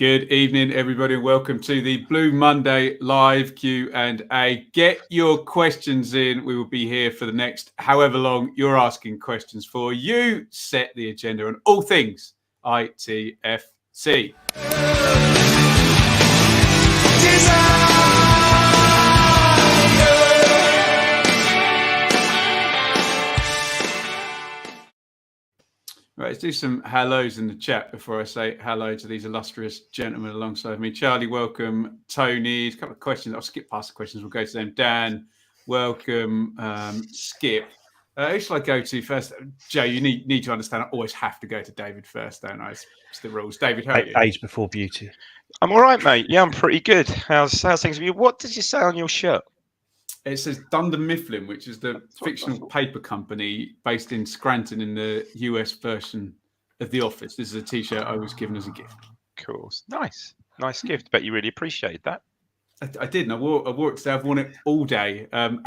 Good evening, everybody, and welcome to the Blue Monday live Q&A. Get your questions in. We will be here for the next however long you're asking questions for. You set the agenda on all things ITFC. Right, let's do some hellos in the chat before I say hello to these illustrious gentlemen alongside me. Charlie, welcome. Tony, a couple of questions. I'll skip past the questions. We'll go to them. Dan, welcome. Skip. Who shall I go to first? Joe, you need to understand I always have to go to David first, don't I? It's the rules. David, how are you? Age before beauty. I'm all right, mate. Yeah, I'm pretty good. How's things with you? What did you say on your shirt? It says Dunder Mifflin, which is the fictional paper company based in Scranton in the US version of The Office. This is a T-shirt I was given as a gift. Cool. Nice gift. Bet you really appreciate that. I did, and I wore it today. I've worn it all day, and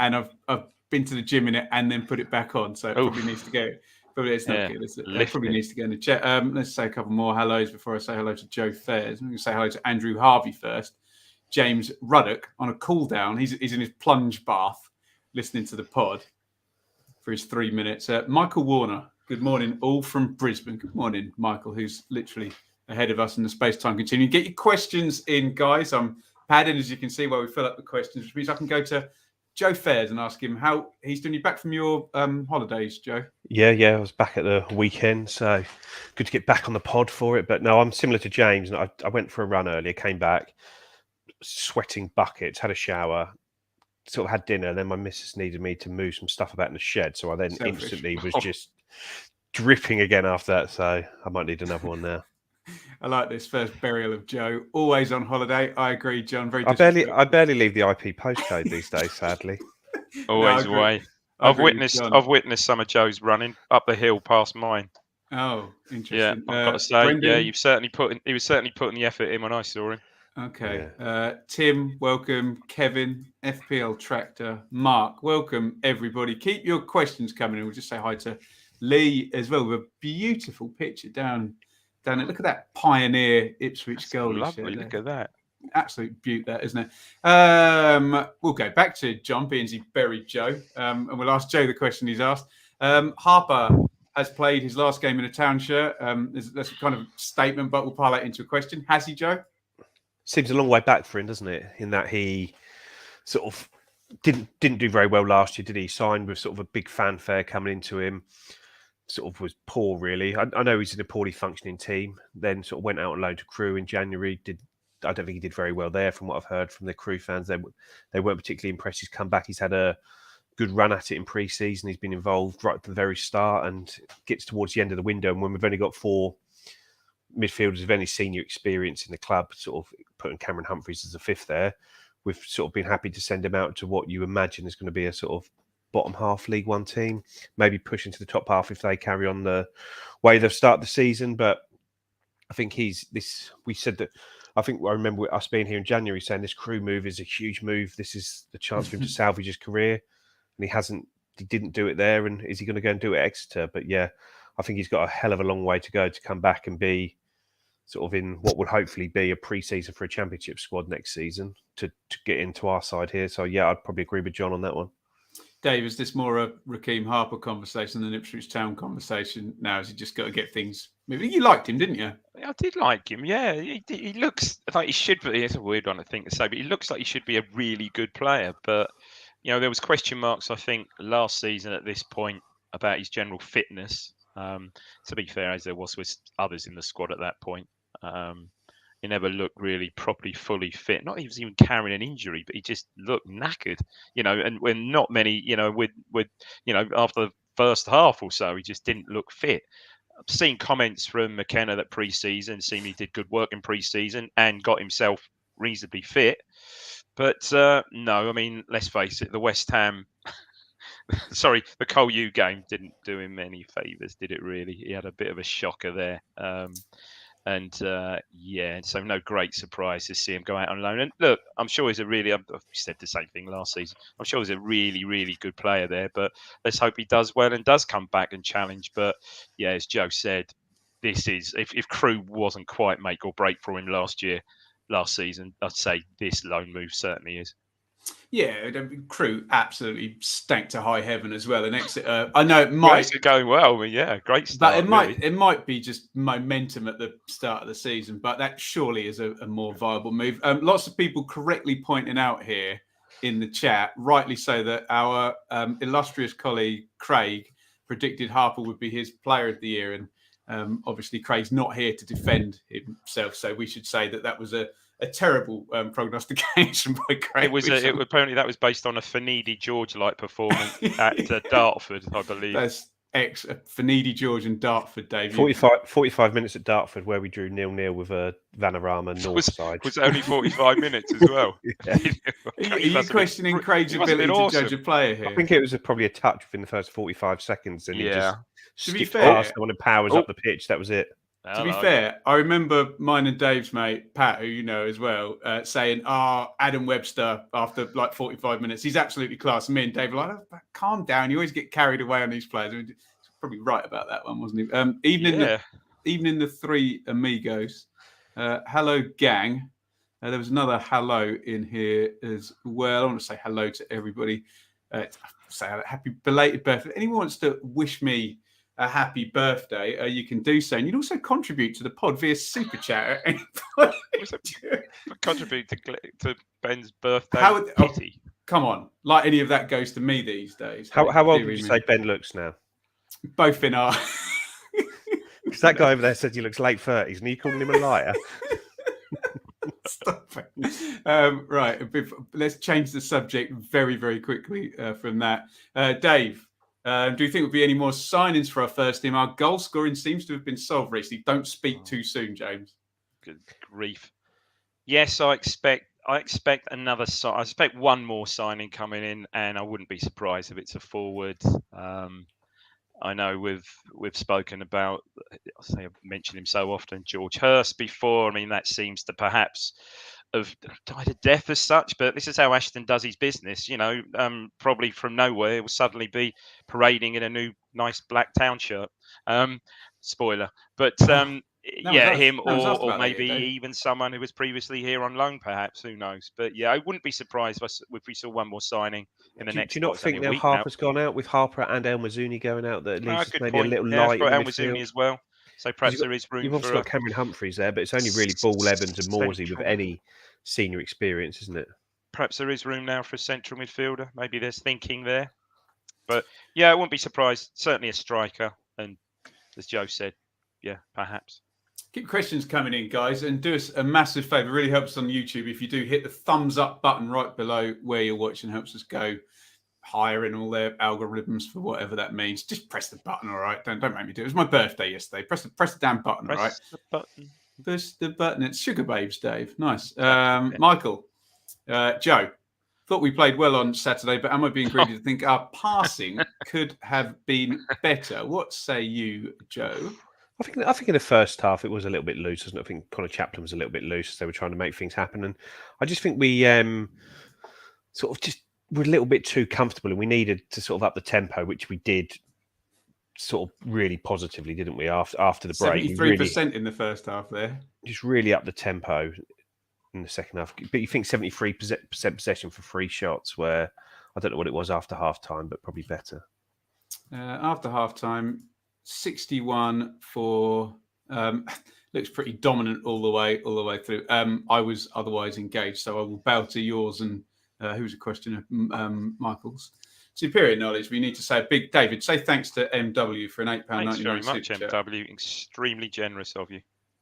I've been to the gym in it and then put it back on. So it probably needs to go. Probably it's not good. It probably needs to go in the chat. Let's say a couple more hellos before I say hello to Joe Fairs. I'm going to say hello to Andrew Harvey first. James Ruddock on a cool down. He's in his plunge bath listening to the pod for his 3 minutes. Michael Warner, good morning, all from Brisbane. Good morning, Michael, who's literally ahead of us in the space-time continuum. Get your questions in, guys. I'm padding, as you can see, while we fill up the questions, which means I can go to Joe Fairs and ask him how he's doing. You back from your holidays, Joe? Yeah, I was back at the weekend, so good to get back on the pod for it. But no, I'm similar to James, and I went for a run earlier, came back, sweating buckets, had a shower, sort of had dinner, and then my missus needed me to move some stuff about in the shed, so I then instantly was just dripping again after that, so I might need another one now. I like this first burial of Joe. Always on holiday. I agree, John. I barely leave the IP postcode these days, sadly. Always away. I've witnessed some of Joe's running up the hill past mine. Oh, interesting. Yeah, I've got to say, Brendan, he was certainly putting the effort in when I saw him. Okay. Yeah. Tim, welcome. Kevin, FPL Tractor, Mark, welcome, everybody. Keep your questions coming in. We'll just say hi to Lee as well with a beautiful picture down it. Look at that Pioneer Ipswich goal. Lovely. Look at that. Absolute beaut, that, isn't it? We'll go back to John, being he buried Joe, and we'll ask Joe the question he's asked. Harper has played his last game in a Town shirt. That's a kind of statement, but we'll pile that into a question. Has he, Joe? Seems a long way back for him, doesn't it? In that he sort of didn't do very well last year, did he? Signed with sort of a big fanfare coming into him. Sort of was poor, really. I know he's in a poorly functioning team. Then sort of went out on loan to Crewe in January. I don't think he did very well there, from what I've heard from the Crewe fans. They weren't particularly impressed. He's come back. He's had a good run at it in pre-season. He's been involved right at the very start, and gets towards the end of the window. And when we've only got 4 midfielders of any senior experience in the club, sort of putting Cameron Humphreys as a 5th there, we've sort of been happy to send him out to what you imagine is going to be a sort of bottom half League One team, maybe push into the top half if they carry on the way they've started the season. But I think we said that, I remember us being here in January saying this Crewe move is a huge move. This is the chance for him to salvage his career. And he didn't do it there. And is he going to go and do it at Exeter? But yeah, I think he's got a hell of a long way to go to come back and be sort of in what will hopefully be a pre-season for a championship squad next season to get into our side here. So yeah, I'd probably agree with John on that one. Dave, is this more a Raheem Harper conversation than an Ipswich Town conversation now? Has he just got to get things moving? You liked him, didn't you? I did like him, yeah. He looks like he should be. It's a weird one, I think, to say, but he looks like he should be a really good player. But, there was question marks, I think, last season at this point about his general fitness. To be fair, as there was with others in the squad at that point. He never looked really properly fully fit. Not even carrying an injury, but he just looked knackered. And when not many, with after the first half or so, he just didn't look fit. I've seen comments from McKenna that pre-season seemed he did good work in pre-season and got himself reasonably fit. But no, I mean, let's face it, the West Ham, the Cole U game didn't do him any favours, did it really? He had a bit of a shocker there. So no great surprise to see him go out on loan. And look, I'm sure he's I've said the same thing last season. I'm sure he's a really, really good player there, but let's hope he does well and does come back and challenge. But yeah, as Joe said, this is if Crew wasn't quite make or break for him last season, I'd say this loan move certainly is. Yeah, Crew absolutely stank to high heaven as well. And Exeter, I know it might. Well, it's going well. I mean, yeah, great start. But it might be just momentum at the start of the season. But that surely is a more viable move. Lots of people correctly pointing out here in the chat, rightly so, that our illustrious colleague Craig predicted Harper would be his Player of the Year, and obviously Craig's not here to defend himself, so we should say that was a terrible prognostication by Craig. Apparently that was based on a Fanidi George-like performance at Dartford, I believe. That's Fanidi George and Dartford, Dave. 45 minutes at Dartford, where we drew 0-0 with a Vanarama north side. Was only 45 minutes as well. Are you questioning Craig's ability to judge a player here? I think it was probably a touch within the first 45 seconds, and he just skipped fair, past someone and powers up the pitch. That was it. To be fair, I remember mine and Dave's mate, Pat, who you know as well, saying, Adam Webster, after like 45 minutes, he's absolutely class. And me and Dave were like, oh, calm down. You always get carried away on these players. He's probably right about that one, wasn't he? Even in the three amigos. Hello, gang. There was another hello in here as well. I want to say hello to everybody. Say happy belated birthday. If anyone wants to wish me a happy birthday, you can do so. And you'd also contribute to the pod via Super Chat. Contribute to Ben's birthday. Pity. Come on. Like any of that goes to me these days. How old would you say Ben looks now? Both in our... Because that guy over there said he looks late 30s, and you calling him a liar? Stop it. Right. Let's change the subject very, very quickly from that. Dave, do you think there'll be any more signings for our first team? Our goal scoring seems to have been solved recently. Don't speak too soon, James. Good grief. Yes, I expect another. I expect one more signing coming in, and I wouldn't be surprised if it's a forward. I know we've spoken about. I've mentioned him so often, George Hurst before. I mean, that seems to perhaps have died a death as such, but this is how Ashton does his business. You know, probably from nowhere, will suddenly be parading in a new nice black town shirt. Spoiler, but him or maybe even someone who was previously here on loan, perhaps. Who knows? But yeah, I wouldn't be surprised if we saw one more signing in the next. Do you not think now Harper's gone out with Harper and El Mazzuni going out? That at least maybe point. A little light. El Mazzuni as well. So perhaps there is room. You've also got Cameron Humphreys there, but it's only really Ball, Evans, and Morsey with any senior experience, isn't it? Perhaps there is room now for a central midfielder. Maybe there's thinking there. But yeah, I wouldn't be surprised. Certainly a striker, and as Joe said, yeah, perhaps. Keep questions coming in, guys, and do us a massive favour. It really helps on YouTube if you do hit the thumbs up button right below where you're watching. Helps us go higher in all their algorithms for whatever that means. Just press the button, all right? Don't make me do it. It was my birthday yesterday. Press the damn button, all right? Press the button. It's Sugar Babes, Dave. Nice. Michael, Joe, thought we played well on Saturday, but am I being greedy to think our passing could have been better? What say you, Joe? I think in the first half it was a little bit loose, wasn't it? I think Connor Chaplin was a little bit loose as they were trying to make things happen, and I just think we sort of just were a little bit too comfortable, and we needed to sort of up the tempo, which we did sort of really positively, didn't we? After the break, 73% in the first half there, just really up the tempo in the second half. But you think 73% possession for 3 shots, where I don't know what it was after half time, but probably better. After half time. 61 for looks pretty dominant all the way through. I was otherwise engaged, so I will bow to yours and who's a question of Michael's superior knowledge. We need to say a big David. Say thanks to MW for an £8.99. Thanks very much, MW. Extremely generous of you.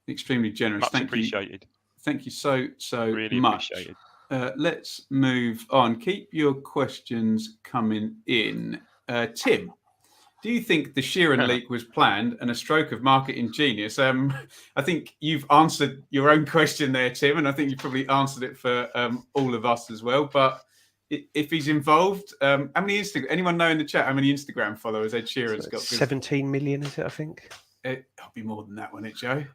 Extremely generous. Much appreciated. Thank you so really much. Appreciated. Let's move on. Keep your questions coming in. Tim. Do you think the Sheeran leak was planned and a stroke of marketing genius? I think you've answered your own question there, Tim, and I think you probably answered it for all of us as well. But if he's involved, how many anyone know in the chat how many Instagram followers Ed Sheeran's got? 17 million, is it, I think? It'll be more than that, won't it, Joe?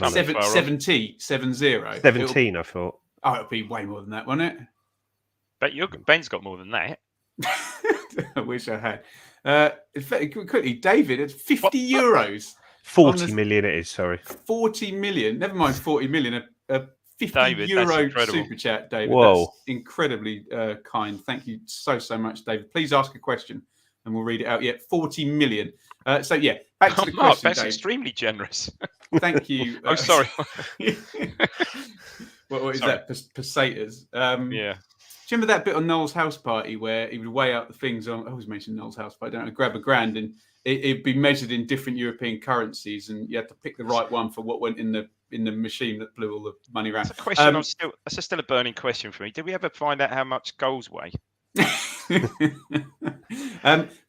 70. 17, I thought. Oh, it'll be way more than that, won't it? But Ben's got more than that. I wish I had. Quickly, David, it's €50. 40 million it is, sorry. 40 million. Never mind 40 million. A 50 David, euro super chat, David. Whoa. That's incredibly kind. Thank you so much, David. Please ask a question and we'll read it out. Yeah, 40 million. Back to the question, that's Dave. extremely generous. Thank you. Oh, sorry. What is that? Pesetas. Yeah. Do you remember that bit on Noel's house party where he would weigh out the things on? I always mention Noel's house party. I don't know. Grab $1,000 and it'd be measured in different European currencies, and you had to pick the right one for what went in the machine that blew all the money around. That's a question. That's still a burning question for me. Did we ever find out how much goals weigh?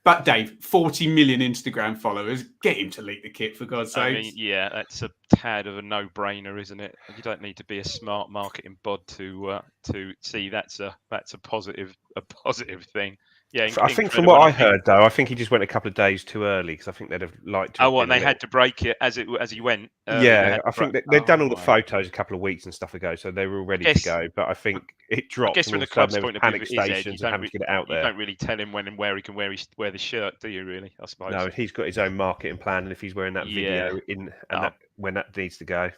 But Dave, 40 million Instagram followers, get him to leak the kit for God's sake. I mean, yeah, that's a tad of a no-brainer, isn't it? You don't need to be a smart marketing bod to see that's a positive thing. Yeah, I think from what I heard, though, I think he just went a couple of days too early because I think they'd have liked to. And they had to break it as he went. Yeah, I think they'd done all the photos a couple of weeks and stuff ago, so they were all ready to go. But I think it dropped. I guess from the club's point of view, panic stations and having to get it out there. You don't really tell him when and where he can wear the shirt, do you? Really? I suppose. No, he's got his own marketing plan, and if he's wearing that video when that needs to go.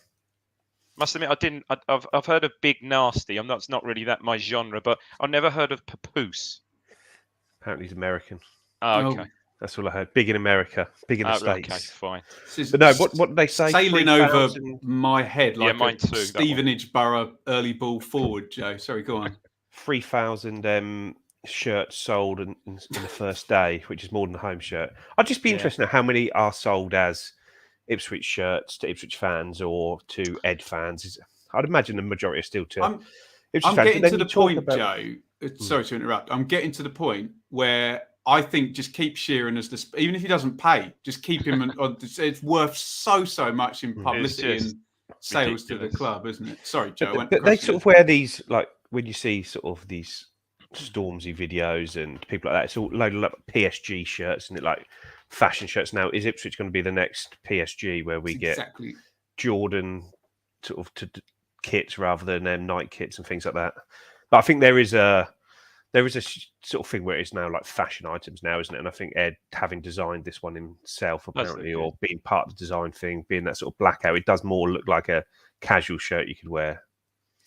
Must admit, I've heard of Big Nasty. It's not really that my genre, but I've never heard of Papoose. Apparently, he's American. Oh, okay. That's all I heard. Big in America, big in the States. Okay, fine. But no, what did they say? Sailing over my head like mine too, Stevenage Borough early ball forward, Joe. Sorry, go on. 3,000 shirts sold in the first day, which is more than a home shirt. I'd just be interested in how many are sold as Ipswich shirts to Ipswich fans or to Ed fans. I'd imagine the majority are still to Ipswich fans. Getting to the point, Joe. Sorry to interrupt. I'm getting to the point where I think just keep Sheeran as even if he doesn't pay, just keep him on. It's worth so much in publicity and sales to the club, isn't it? Sorry, Joe. But they sort of wear these, like when you see sort of these Stormzy videos and people like that, it's all loaded up PSG shirts and like fashion shirts. Now, is Ipswich going to be the next PSG where we get Jordan sort of to kits rather than Nike kits and things like that? But I think there is a sort of thing where it's now like fashion items now, isn't it? And I think Ed, having designed this one himself apparently, or being part of the design thing, being that sort of blackout, it does more look like a casual shirt you could wear.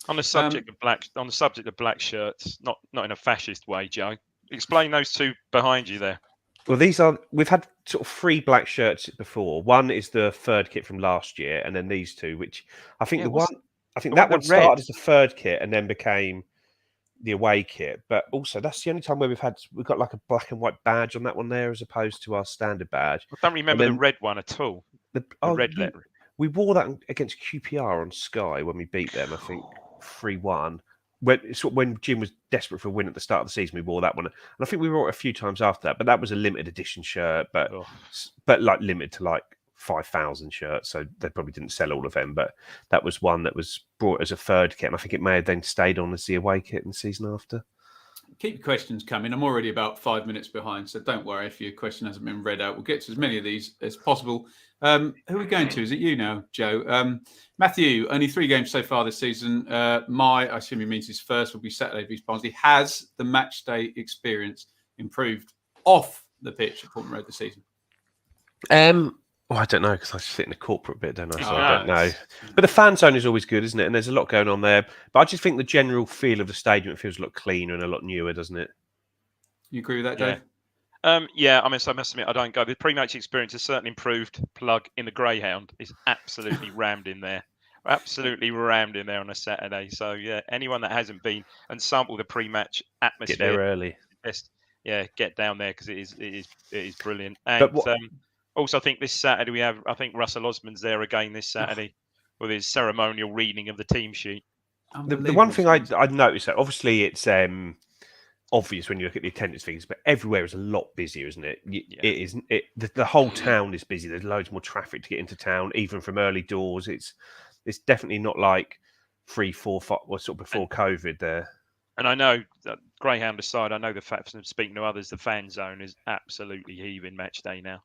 On the subject of black shirts, not in a fascist way, Joe. Explain those two behind you there. Well, we've had sort of 3 black shirts before. One is the third kit from last year, and then these two, which I think that one started as the third kit and then became the away kit. But also that's the only time where we've got like a black and white badge on that one there as opposed to our standard badge. I don't remember the red one at all. The red letter. We wore that against QPR on Sky when we beat them, I think 3-1. When Jim was desperate for a win at the start of the season, we wore that one, and I think we wore it a few times after that. But that was a limited edition shirt, but like limited to like 5,000 shirts, so they probably didn't sell all of them. But that was one that was brought as a third kit, and I think it may have then stayed on as the away kit in the season after. Keep your questions coming. I'm already about 5 minutes behind, so don't worry if your question hasn't been read out. We'll get to as many of these as possible. Who are we going to? Is it you now, Joe? Matthew, only 3 games so far this season. I assume he means his first will be Saturday v Barnsley. Has the match day experience improved off the pitch at Portman Road this season? Well, I don't know because I sit in the corporate bit, don't I? So I don't know. But the fan zone is always good, isn't it? And there's a lot going on there. But I just think the general feel of the stadium, it feels a lot cleaner and a lot newer, doesn't it? You agree with that, Dave? Yeah. I mean, so I must admit, I don't go. The pre-match experience has certainly improved. Plug in the Greyhound is absolutely rammed in there. Absolutely rammed in there on a Saturday. So, yeah, anyone that hasn't been and sampled the pre-match atmosphere. Get there early. Get down there because it is brilliant. And also, I think this Saturday I think Russell Osman's there again this Saturday with his ceremonial reading of the team sheet. The one thing I noticed that obviously it's obvious when you look at the attendance figures, but everywhere is a lot busier, isn't it? The whole town is busy. There's loads more traffic to get into town, even from early doors. It's definitely not like 3, 4, 5, or sort of before COVID there. And I know that Greyhound aside, I know the fact from speaking to others, the fan zone is absolutely heaving match day now.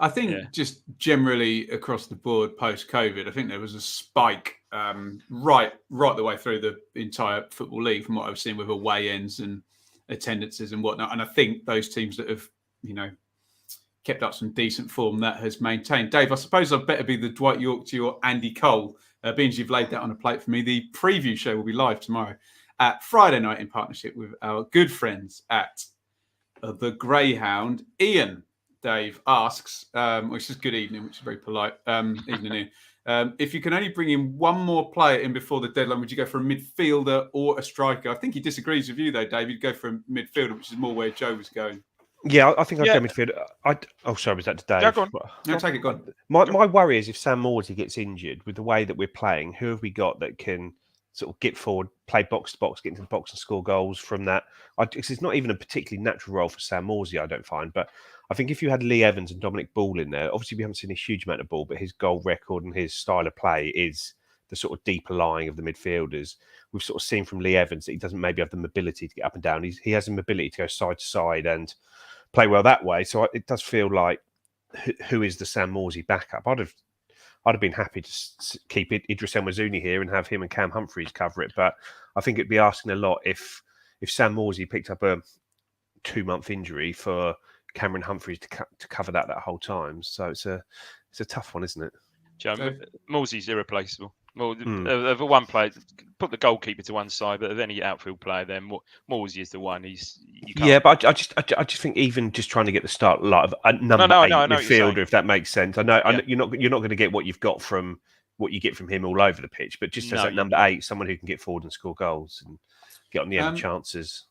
I think just generally across the board post-COVID, I think there was a spike right the way through the entire football league from what I've seen with away ends and attendances and whatnot. And I think those teams that have, kept up some decent form that has maintained. Dave, I suppose I'd better be the Dwight York to your Andy Cole, being as you've laid that on a plate for me. The preview show will be live tomorrow at Friday night in partnership with our good friends at the Greyhound. Ian, Dave, asks, which is good evening, which is very polite, evening Ian. If you can only bring in one more player in before the deadline, would you go for a midfielder or a striker? I think he disagrees with you, though, Dave. You'd go for a midfielder, which is more where Joe was going. Yeah, I think I'd go midfield. Sorry, was that to Dave? Yeah, go on. No, take it, go on. My worry is if Sam Morsy gets injured with the way that we're playing, who have we got that can sort of get forward, play box to box, get into the box and score goals from that? It's not even a particularly natural role for Sam Morsy, I don't find. But I think if you had Lee Evans and Dominic Ball in there, obviously we haven't seen a huge amount of ball, but his goal record and his style of play is the sort of deeper lying of the midfielders. We've sort of seen from Lee Evans that he doesn't maybe have the mobility to get up and down. He has the mobility to go side to side and play well that way. So it does feel like who is the Sam Morsy backup? I'd have been happy to keep Idris El Mazouni here and have him and Cam Humphreys cover it. But I think it'd be asking a lot if Sam Morsy picked up a 2-month injury for Cameron Humphreys to cover that whole time. So it's a tough one, isn't it? Joe, Morsy's irreplaceable. Well, of one player, put the goalkeeper to one side, but of any outfield player, then Morsy is the one. Yeah, but I just think even just trying to get the start of a number 8 midfielder, if that makes sense. I know you're not going to get what you've got from what you get from him all over the pitch, but just as that number 8, someone who can get forward and score goals and get on the end of chances.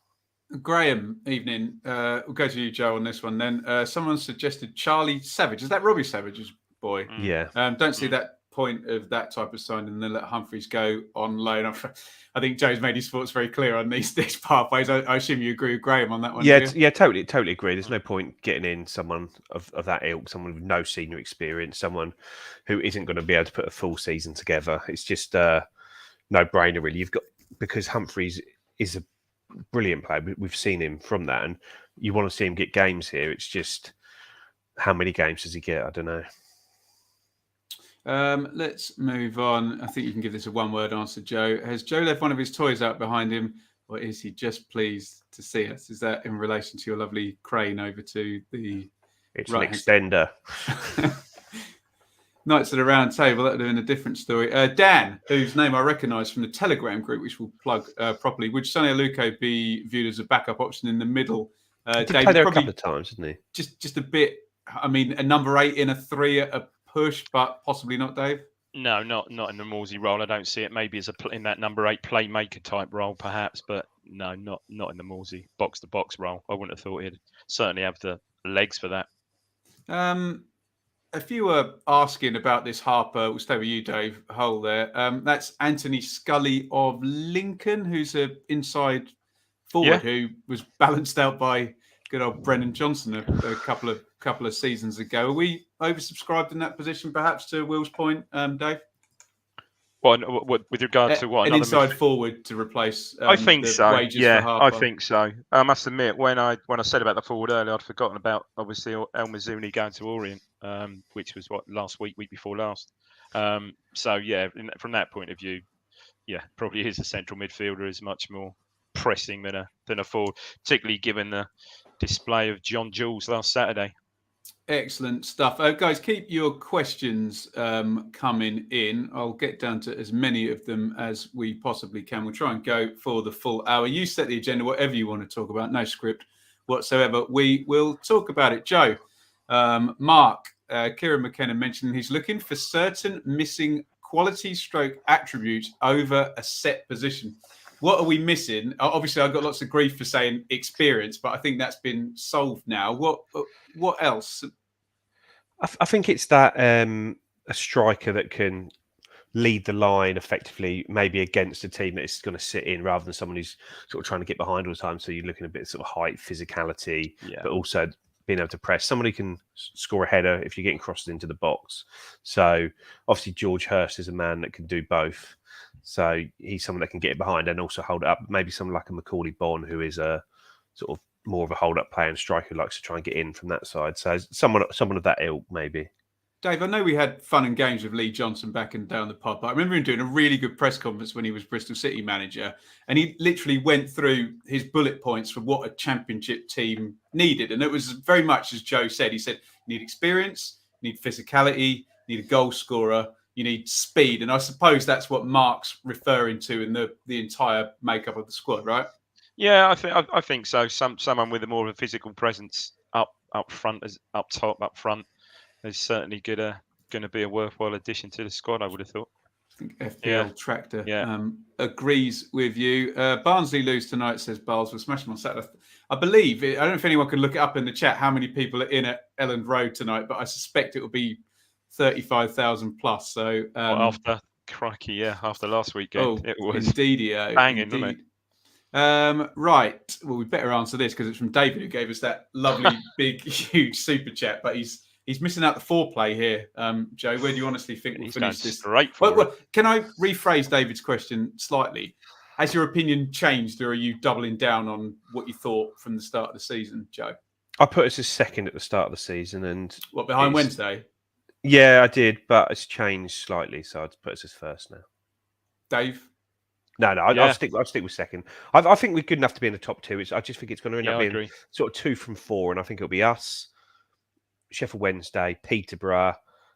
Graham, evening. We'll go to you, Joe, on this one. Then someone suggested Charlie Savage. Is that Robbie Savage's boy? Yeah. Don't see that point of that type of sign and then let Humphreys go on loan. I think Joe's made his thoughts very clear on these pathways. I assume you agree with Graham on that one. Yeah, totally agree. There's no point getting in someone of that ilk, someone with no senior experience, someone who isn't going to be able to put a full season together. It's just no brainer, really. Because Humphreys is a brilliant player. We've seen him from that, and you want to see him get games here. It's just how many games does he get? I don't know. Let's move on. I think you can give this a one-word answer, Joe. Has Joe left one of his toys out behind him, or is he just pleased to see us? Is that in relation to your lovely crane over to the... It's an extender. Knights at the Round Table, that would have been a different story. Dan, whose name I recognise from the Telegram group, which we'll plug properly, would Sonny Aluko be viewed as a backup option in the middle? He did play there a couple of times, didn't he? Just a bit. I mean, a number 8 in a 3 at a push, but possibly not, Dave. No, not in the Morsy role. I don't see it. Maybe as in that number 8 playmaker type role, perhaps, but no, not in the Morsy box to box role. I wouldn't have thought he'd certainly have the legs for that. If you were asking about this Harper, we'll stay with you, Dave, hole there. That's Anthony Scully of Lincoln, who's an inside forward who was balanced out by good old Brennan Johnson a couple of seasons ago. Are we oversubscribed in that position, perhaps, to Will's point, Dave? Well, with regard to what? An inside forward to replace I think so. Wages yeah, for Harper. I think so. I must admit, when I said about the forward earlier, I'd forgotten about, obviously, El Mazouni going to Orient, which was, week before last. So, yeah, from that point of view, yeah, probably is a central midfielder is much more pressing than a forward, particularly given the display of John Jules last Saturday. Excellent stuff. Guys, keep your questions coming in. I'll get down to as many of them as we possibly can. We'll try and go for the full hour. You set the agenda, whatever you want to talk about. No script whatsoever. We will talk about it. Joe, Mark, Kieran McKenna mentioned he's looking for certain missing quality stroke attributes over a set position. What are we missing? Obviously, I've got lots of grief for saying experience, but I think that's been solved now. What else? I think it's that a striker that can lead the line effectively, maybe against a team that is going to sit in rather than someone who's sort of trying to get behind all the time. So you're looking at a bit of sort of height, physicality, but also being able to press. Somebody can score a header if you're getting crossed into the box. So obviously George Hurst is a man that can do both. So he's someone that can get it behind and also hold it up. Maybe someone like a Macaulay Bonne, who is a sort of more of a hold-up player and striker who likes to try and get in from that side. So someone of that ilk, maybe. Dave, I know we had fun and games with Lee Johnson back and down the pub, but I remember him doing a really good press conference when he was Bristol City manager, and he literally went through his bullet points for what a championship team needed. And it was very much as Joe said. He said, You need experience, you need physicality, you need a goal scorer, you need speed. And I suppose that's what Mark's referring to in the entire makeup of the squad, right? Yeah, I think so. Someone with a more of a physical presence up front, up front, is certainly going to be a worthwhile addition to the squad, I would have thought. I think FPL Tractor Yeah. agrees with you. Barnsley lose tonight, says Barnes. We'll smash them on Saturday. I believe, I don't know if anyone can look it up in the chat how many people are in at Elland Road tonight, but I suspect it will be 35,000 plus. So after last weekend, it was banging, wasn't it? Right. Well, we better answer this because it's from David, who gave us that lovely, big, huge super chat. But he's missing out the foreplay here. Joe, where do you honestly think we'll finish this? Well, can I rephrase David's question slightly? Has your opinion changed, or are you doubling down on what you thought from the start of the season, Joe? I put us as second at the start of the season, and what, behind Wednesday? Yeah, I did, but it's changed slightly, so I'd put us as first now. Dave? No, I'll stick with second. I think we're good enough to be in the top two. I just think it's going to end up being sort of 2 from 4, and I think it'll be us, Sheffield Wednesday, Peterborough.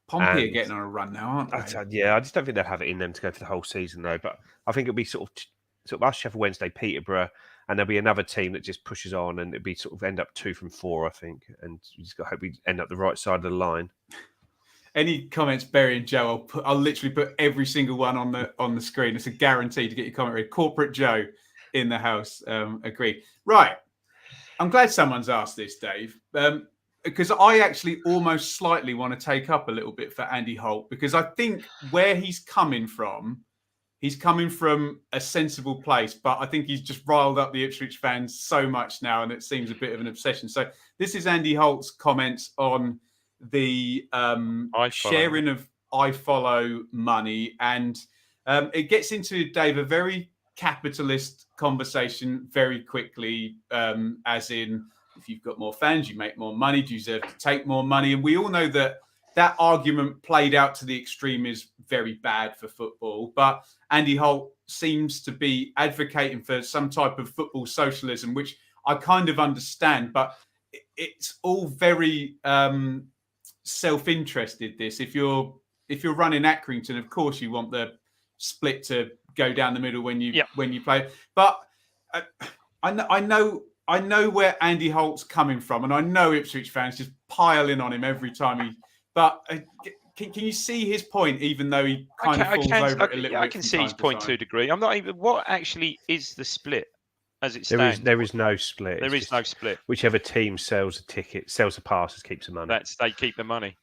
Pompey are getting on a run now, aren't they? I just don't think they'll have it in them to go for the whole season, though. But I think it'll be sort of us, Sheffield Wednesday, Peterborough, and there'll be another team that just pushes on, and it'll be sort of end up 2 from 4, I think. And you just got to hope we end up the right side of the line. Any comments, Barry and Joe? I'll literally put every single one on the screen. It's a guarantee to get your comment read. Corporate Joe in the house. Agreed. Right. I'm glad someone's asked this, Dave, because I actually almost slightly want to take up a little bit for Andy Holt, because I think where he's coming from a sensible place, but I think he's just riled up the Ipswich fans so much now, and it seems a bit of an obsession. So this is Andy Holt's comments on the sharing of iFollow money, and it gets into, Dave, a very capitalist conversation very quickly, as in, if you've got more fans, you make more money, do you deserve to take more money? And we all know that argument played out to the extreme is very bad for football, but Andy Holt seems to be advocating for some type of football socialism, which I kind of understand, but it's all very self-interested. This, if you're running Accrington, of course you want the split to go down the middle when you play. But I know where Andy Holt's coming from, and I know Ipswich fans just pile in on him every time he. But can you see his point, even though he kind of falls over it a little bit? I can see his point to a degree. I'm not even. What actually is the split? As it stands, there is no split. There is no split. Whichever team sells a ticket, sells the passes, keeps the money. They keep the money.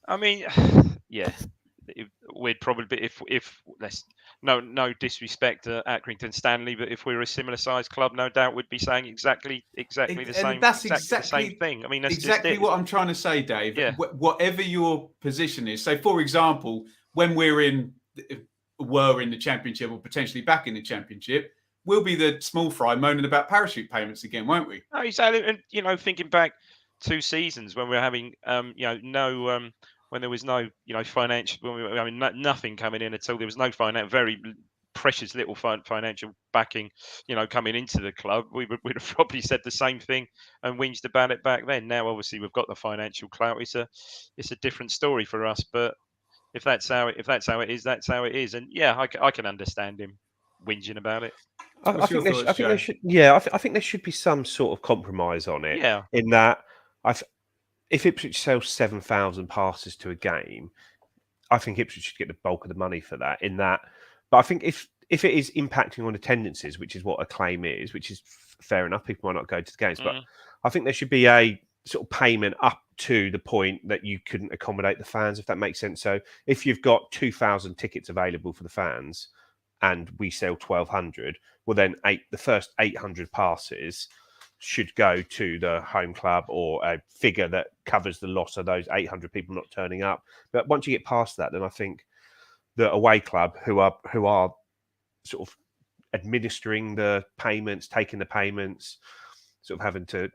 I mean, yeah, we'd probably be if let's no disrespect to Accrington Stanley, but if we were a similar sized club, no doubt we'd be saying exactly the same. That's exactly the same thing. I mean, that's exactly just what I'm trying to say, Dave. Yeah. Whatever your position is. So, for example, when were in the Championship or potentially back in the Championship, we'll be the small fry moaning about parachute payments again, won't we? No, exactly. And thinking back 2 seasons when we were having when there was no financial, nothing coming in at all. There was no very precious little financial backing, coming into the club. We'd have probably said the same thing and whinged about it back then. Now, obviously, we've got the financial clout. It's a different story for us. But if that's how it is, that's how it is. And yeah, I can understand him whinging about it. I think there should be some sort of compromise on it. Yeah. In that, if Ipswich sells 7,000 passes to a game, I think Ipswich should get the bulk of the money for that. But I think if it is impacting on attendances, which is what a claim is, which is fair enough, people might not go to the games. But I think there should be a sort of payment up to the point that you couldn't accommodate the fans, if that makes sense. So if you've got 2,000 tickets available for the fans, and we sell 1,200, well, then the first 800 passes should go to the home club, or a figure that covers the loss of those 800 people not turning up. But once you get past that, then I think the away club, who are sort of administering the payments, taking the payments, sort of having to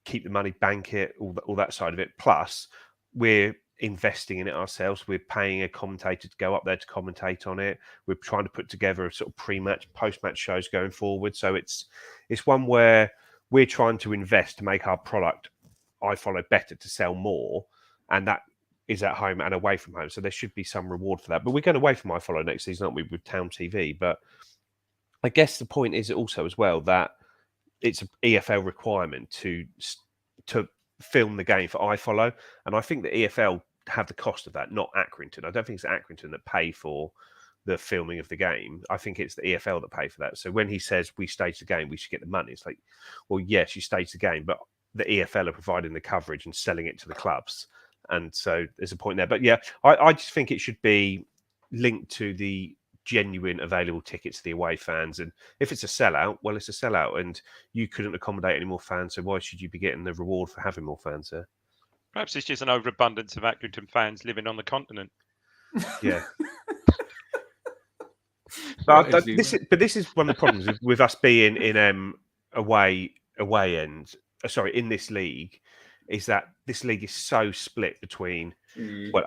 keep the money, bank it, all that side of it. Plus, we're investing in it ourselves. We're paying a commentator to go up there to commentate on it. We're trying to put together a sort of pre-match, post-match shows going forward. So it's one where we're trying to invest to make our product iFollow better to sell more, and that is at home and away from home. So there should be some reward for that. But we're going away from iFollow next season, aren't we, with Town TV? But I guess the point is also as well that it's an EFL requirement to film the game for iFollow, and I think the EFL have the cost of that, not Accrington. I don't think it's Accrington that pay for the filming of the game. I think it's the EFL that pay for that. So when he says we stage the game, we should get the money. It's like, well, yes, you stage the game, but the EFL are providing the coverage and selling it to the clubs. And so there's a point there. But yeah, I just think it should be linked to the genuine available tickets to the away fans. And if it's a sellout, well, it's a sellout. And you couldn't accommodate any more fans. So why should you be getting the reward for having more fans there? Perhaps it's just an overabundance of Accrington fans living on the continent. Yeah. But this is one of the problems with us being in away end. In this league, is that this league is so split between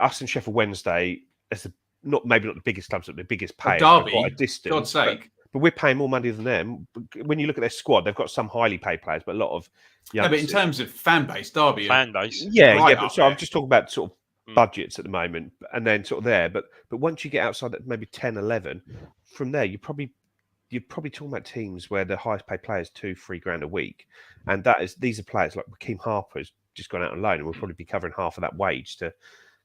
us and Sheffield Wednesday as maybe not the biggest clubs, but the biggest payers by quite a distance. God's sake. But we're paying more money than them. When you look at their squad, they've got some highly paid players, but a lot of youngsters. No, but in terms of fan base, Derby. Fan base. But so I'm just talking about sort of budgets at the moment, and then sort of there. But once you get outside that maybe 10, 11, from there, you're probably talking about teams where the highest paid players $2-3 grand a week, and these are players like Raheem Harper's just gone out on loan, and we'll probably be covering half of that wage to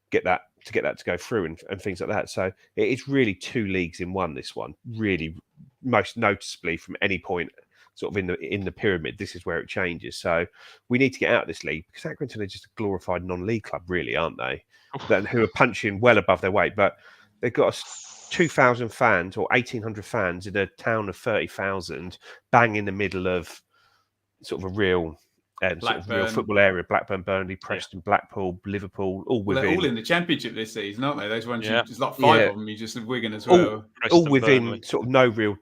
get that to go through and things like that. So it's really two leagues in one. This one really, most noticeably from any point sort of in the pyramid, this is where it changes. So we need to get out of this league because Accrington are just a glorified non-league club, really, aren't they? Who are punching well above their weight, but they've got 2,000 fans or 1,800 fans in a town of 30,000, bang in the middle of sort of a real. Sort of real football area: Blackburn, Burnley, Preston, Blackpool, Liverpool, all within. They're all in the Championship this season, aren't they? Those ones, there's like 5 of them. You just Wigan as well. All within Burnley. Sort of no real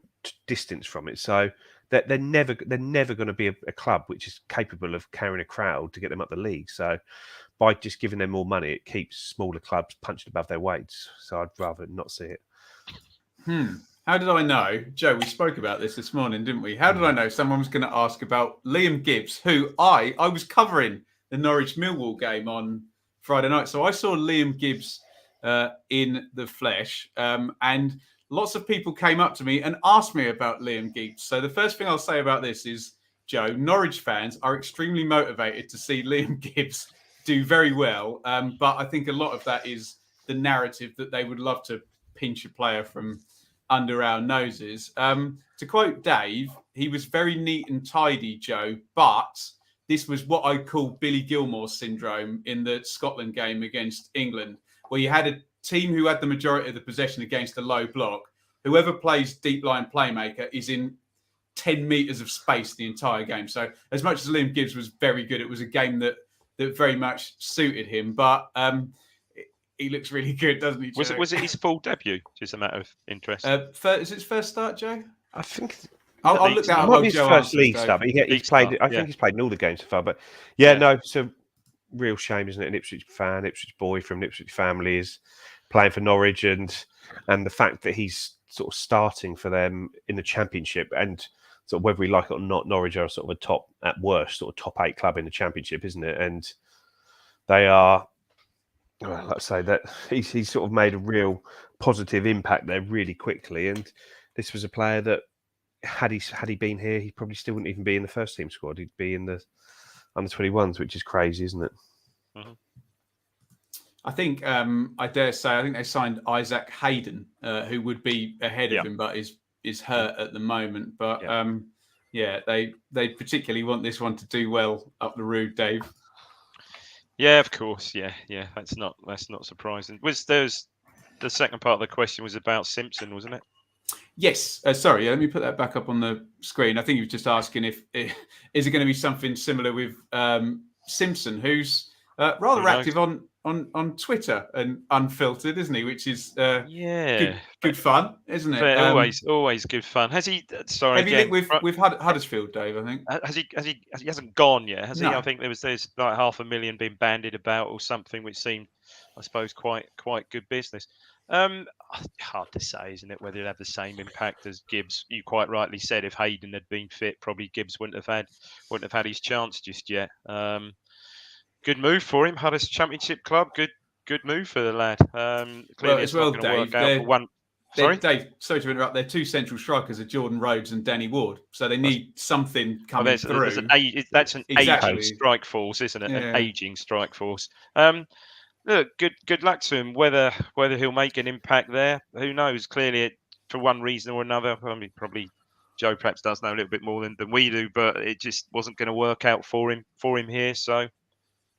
distance from it. So they're never going to be a club which is capable of carrying a crowd to get them up the league. So by just giving them more money, it keeps smaller clubs punched above their weights. So I'd rather not see it. How did I know, Joe? We spoke about this morning, didn't we? How did I know someone was going to ask about Liam Gibbs, who I was covering the Norwich Millwall game on Friday night, so I saw Liam Gibbs in the flesh, and lots of people came up to me and asked me about Liam Gibbs. So the first thing I'll say about this is, Joe, Norwich fans are extremely motivated to see Liam Gibbs do very well, but I think a lot of that is the narrative that they would love to pinch a player from under our noses. To quote Dave, he was very neat and tidy, Joe, but this was what I call Billy Gilmore syndrome in the Scotland game against England, where you had a team who had the majority of the possession against a low block. Whoever plays deep line playmaker is in 10 metres of space the entire game. So as much as Liam Gibbs was very good, it was a game that very much suited him. But he looks really good, doesn't he, Joe? Was it his full debut? Just a matter of interest. Is it his first start, Joe? I think I'll look that up. Not his first league start, but he's played. I think he's played in all the games so far. But no, it's a real shame, isn't it? An Ipswich fan, Ipswich boy from an Ipswich family is playing for Norwich, and the fact that he's sort of starting for them in the Championship, and sort of whether we like it or not, Norwich are sort of a top, at worst, sort of top 8 club in the Championship, isn't it? And they are. Well, let's say that he's sort of made a real positive impact there really quickly, and this was a player that had he been here, he probably still wouldn't even be in the first team squad. He'd be in the under 21s, which is crazy, isn't it? Mm-hmm. I think I dare say I think they signed Isaac Hayden, who would be ahead of him, but is hurt at the moment. But they particularly want this one to do well up the road, Dave. Yeah, of course. Yeah. That's not surprising. There's the second part of the question was about Simpson, wasn't it? Yes. Sorry, let me put that back up on the screen. I think you were just asking is it going to be something similar with Simpson, who's rather active on Twitter and unfiltered, isn't he? Which is good fun, isn't it? Always good fun. Has he? Sorry, have you linked with Huddersfield, Dave? I think he hasn't gone yet, has he? No. I think there's like 500,000 being bandied about or something, which seemed, I suppose, quite good business. Hard to say, isn't it, whether it'd have the same impact as Gibbs. You quite rightly said if Hayden had been fit, probably Gibbs wouldn't have had his chance just yet. Good move for him. Huddersfield Championship club. Good move for the lad. Clearly, it's not going to work out for one. Sorry, Dave. Sorry to interrupt. Their two central strikers are Jordan Rhodes and Danny Ward, so they need something coming through. That's an aging strike force, isn't it? Yeah. An aging strike force. Look, good luck to him. Whether he'll make an impact there, who knows? Clearly, for one reason or another. I mean, probably Joe perhaps does know a little bit more than we do, but it just wasn't going to work out for him here. So.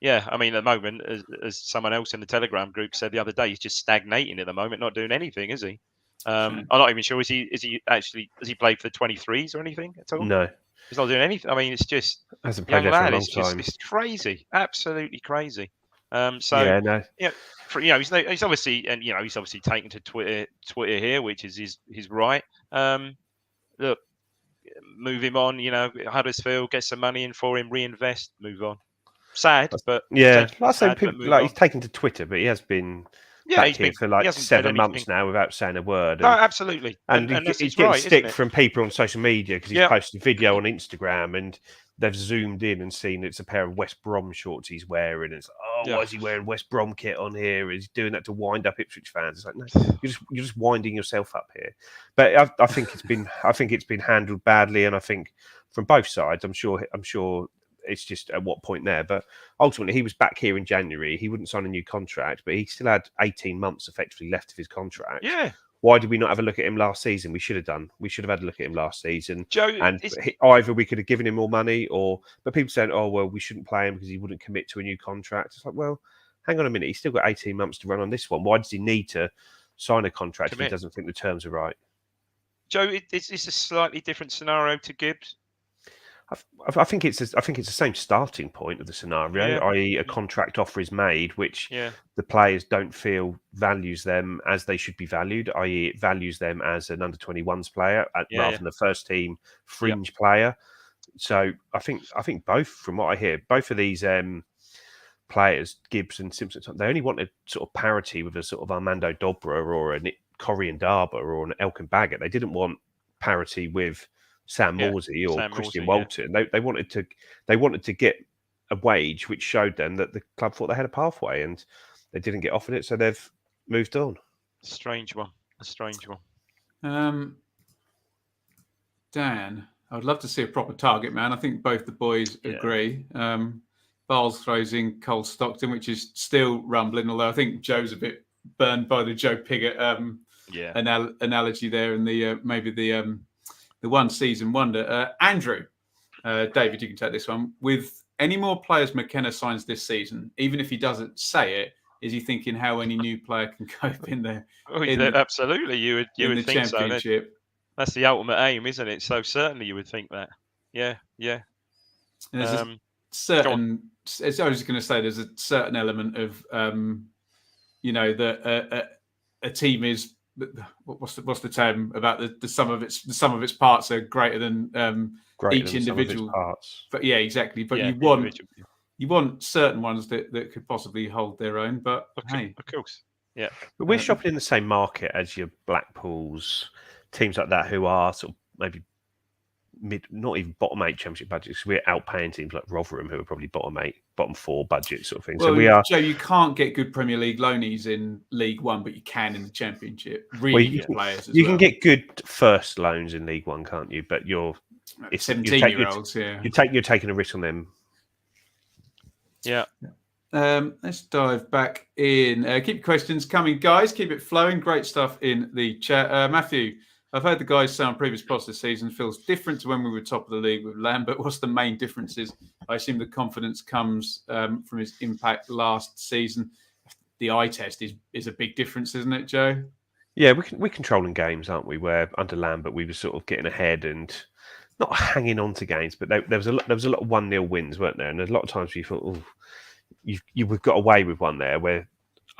Yeah, I mean, at the moment, as someone else in the Telegram group said the other day, he's just stagnating at the moment, not doing anything, is he? I'm not even sure. Has he played for the 23s or anything at all? No, he's not doing anything. I mean, it's just hasn't played there for a long time. It's crazy, absolutely crazy. He's obviously taken to Twitter here, which is his right. Look, move him on. Huddersfield, get some money in for him, reinvest, move on. Sad, but yeah, he's taken to Twitter, but he has been back here for like 7 months now without saying a word. No, absolutely, and he's getting stick from people on social media because he's posted a video on Instagram and they've zoomed in and seen it's a pair of West Brom shorts he's wearing. It's why is he wearing West Brom kit on here? Is he doing that to wind up Ipswich fans? It's like, no, you're just winding yourself up here. But I think it's been handled badly, and I think from both sides, I'm sure. It's just at what point there. But ultimately, he was back here in January. He wouldn't sign a new contract, but he still had 18 months effectively left of his contract. Yeah. Why did we not have a look at him last season? We should have done. We should have had a look at him last season. Joe, either we could have given him more money, but people saying, "Oh well, we shouldn't play him because he wouldn't commit to a new contract." It's like, well, hang on a minute. He's still got 18 months to run on this one. Why does he need to sign a contract if he doesn't think the terms are right? Joe, it's a slightly different scenario to Gibbs. I think it's the same starting point of the scenario, i.e. a contract offer is made, which the players don't feel values them as they should be valued, i.e. it values them as an under-21s player rather than a first team fringe player. So I think both, from what I hear, both of these players, Gibbs and Simpson, they only wanted sort of parity with a sort of Armando Dobra or a Nick Corrie Ndaba or an Elkin Baggett. They didn't want parity with Sam Morsey or Christian Walton. They wanted to get a wage which showed them that the club thought they had a pathway, and they didn't get offered it, so they've moved on. A strange one. Dan, I would love to see a proper target man. I think both the boys agree. Barles throws in Cole Stockton, which is still rumbling, although I think Joe's a bit burned by the Joe Pigott analogy there, and maybe the one season wonder. Andrew, David, you can take this one. With any more players McKenna signs this season, even if he doesn't say it, is he thinking how any new player can cope in there? Absolutely, you would think championship. So. That's the ultimate aim, isn't it? So certainly you would think that. Yeah. And there's a certain. I was just going to say, there's a certain element of, that a team is. What's the term about the sum of its parts are greater than each individual parts. But exactly. But you want certain ones that could possibly hold their own. But hey, of course, yeah. But we're shopping in the same market as your Blackpools, teams like that who are sort of maybe not even bottom 8 championship budgets. We're outpaying teams like Rotherham, who are probably bottom 4 budget sort of thing. Well, so we are. Joe, you can't get good Premier League loanies in League One, but you can in the Championship. Really good players. You can get good first loans in League One, can't you? But you're 17-year-olds. You're taking a risk on them. Yeah. Let's dive back in. Keep your questions coming, guys. Keep it flowing. Great stuff in the chat. Matthew, I've heard the guys say on previous pods this season feels different to when we were top of the league with Lambert. What's the main differences? I assume the confidence comes from his impact last season. The eye test is a big difference, isn't it, Joe? Yeah, we're controlling games, aren't we? Where under Lambert we were sort of getting ahead and not hanging on to games, but there was a lot of 1-0 wins, weren't there? And there's a lot of times where you thought, oh, you've got away with one there. Where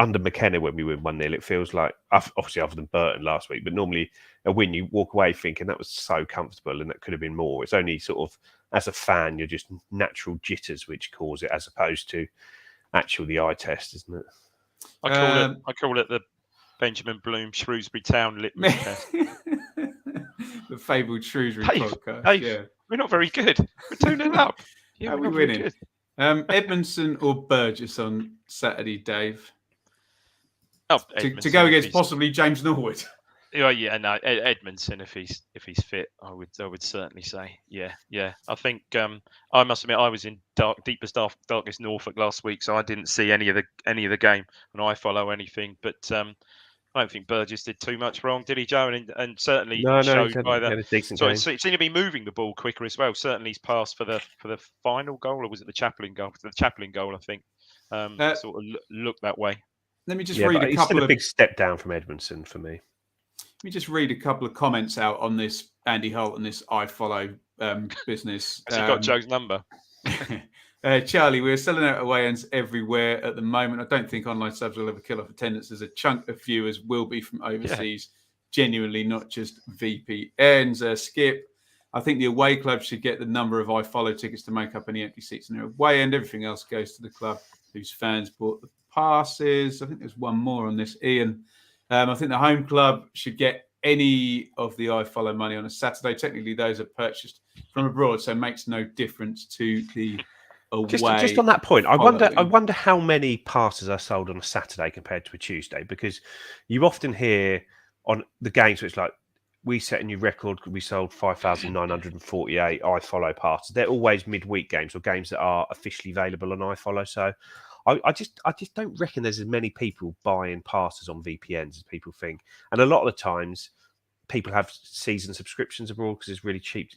under McKenna, when we win 1-0, it feels like, obviously other than Burton last week, but normally a win, you walk away thinking that was so comfortable and that could have been more. It's only sort of, as a fan, you're just natural jitters which cause it, as opposed to the eye test, isn't it? I call it the Benjamin Bloom Shrewsbury Town litmus test. The fabled Shrewsbury podcast. We're not very good. We're 2-0 up. How are we winning? Edmondson or Burgess on Saturday, Dave? Oh, to go against possibly James Norwood. Oh yeah, no, Edmondson if he's fit, I would certainly say, yeah. I think I must admit I was in deepest darkest Norfolk last week, so I didn't see any of the game, and I follow anything, but I don't think Burgess did too much wrong, did he, Joe? And certainly showed by that. He had a decent so game. it seemed to be moving the ball quicker as well. Certainly his pass for the final goal, or was it the Chaplin goal? The Chaplin goal, I think, sort of looked that way. Let me just read a couple still a big step down from Edmondson for me. Let me just read a couple of comments out on this Andy Holt and this iFollow business. Has he got Joe's number? Charlie, we're selling out away ends everywhere at the moment. I don't think online subs will ever kill off attendance, as a chunk of viewers will be from overseas, genuinely, not just VPNs. Skip, I think the away club should get the number of iFollow tickets to make up any empty seats in their away end. Everything else goes to the club whose fans bought the passes. I think there's one more on this, Ian. I think the home club should get any of the iFollow money on a Saturday. Technically, those are purchased from abroad, so it makes no difference to the away. Just on that point, I wonder how many passes are sold on a Saturday compared to a Tuesday, because you often hear on the games where it's like, we set a new record because we sold 5,948 iFollow passes. They're always midweek games or games that are officially available on iFollow. So I just don't reckon there's as many people buying passes on VPNs as people think. And a lot of the times people have season subscriptions abroad because it's really cheap,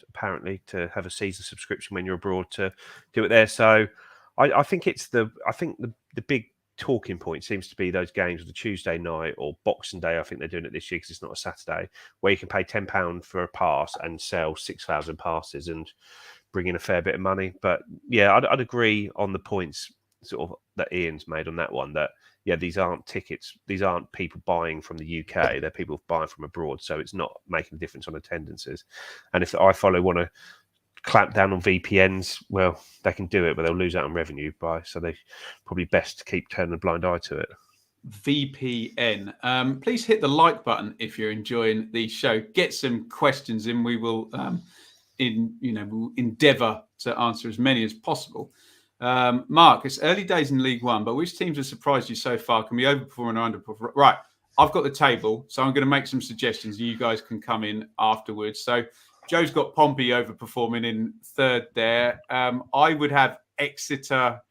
apparently, to have a season subscription when you're abroad to do it there. So I think the big talking point seems to be those games of the Tuesday night or Boxing Day. I think they're doing it this year because it's not a Saturday, where you can pay £10 for a pass and sell 6,000 passes and bring in a fair bit of money. But yeah, I'd agree on the points sort of that Ian's made on that one, that these aren't tickets, these aren't people buying from the UK, they're people buying from abroad, so it's not making a difference on attendances. And if iFollow want to clamp down on VPNs, well, they can do it, but they'll lose out on revenue so they probably best to keep turning a blind eye to it. VPN. Please hit the like button if you're enjoying the show. Get some questions in. We will we'll endeavour to answer as many as possible. Mark, it's early days in League One, but which teams have surprised you so far? Can we overperform or underperform? Right, I've got the table, so I'm going to make some suggestions. You guys can come in afterwards. So Joe's got Pompey overperforming in third there. I would have Exeter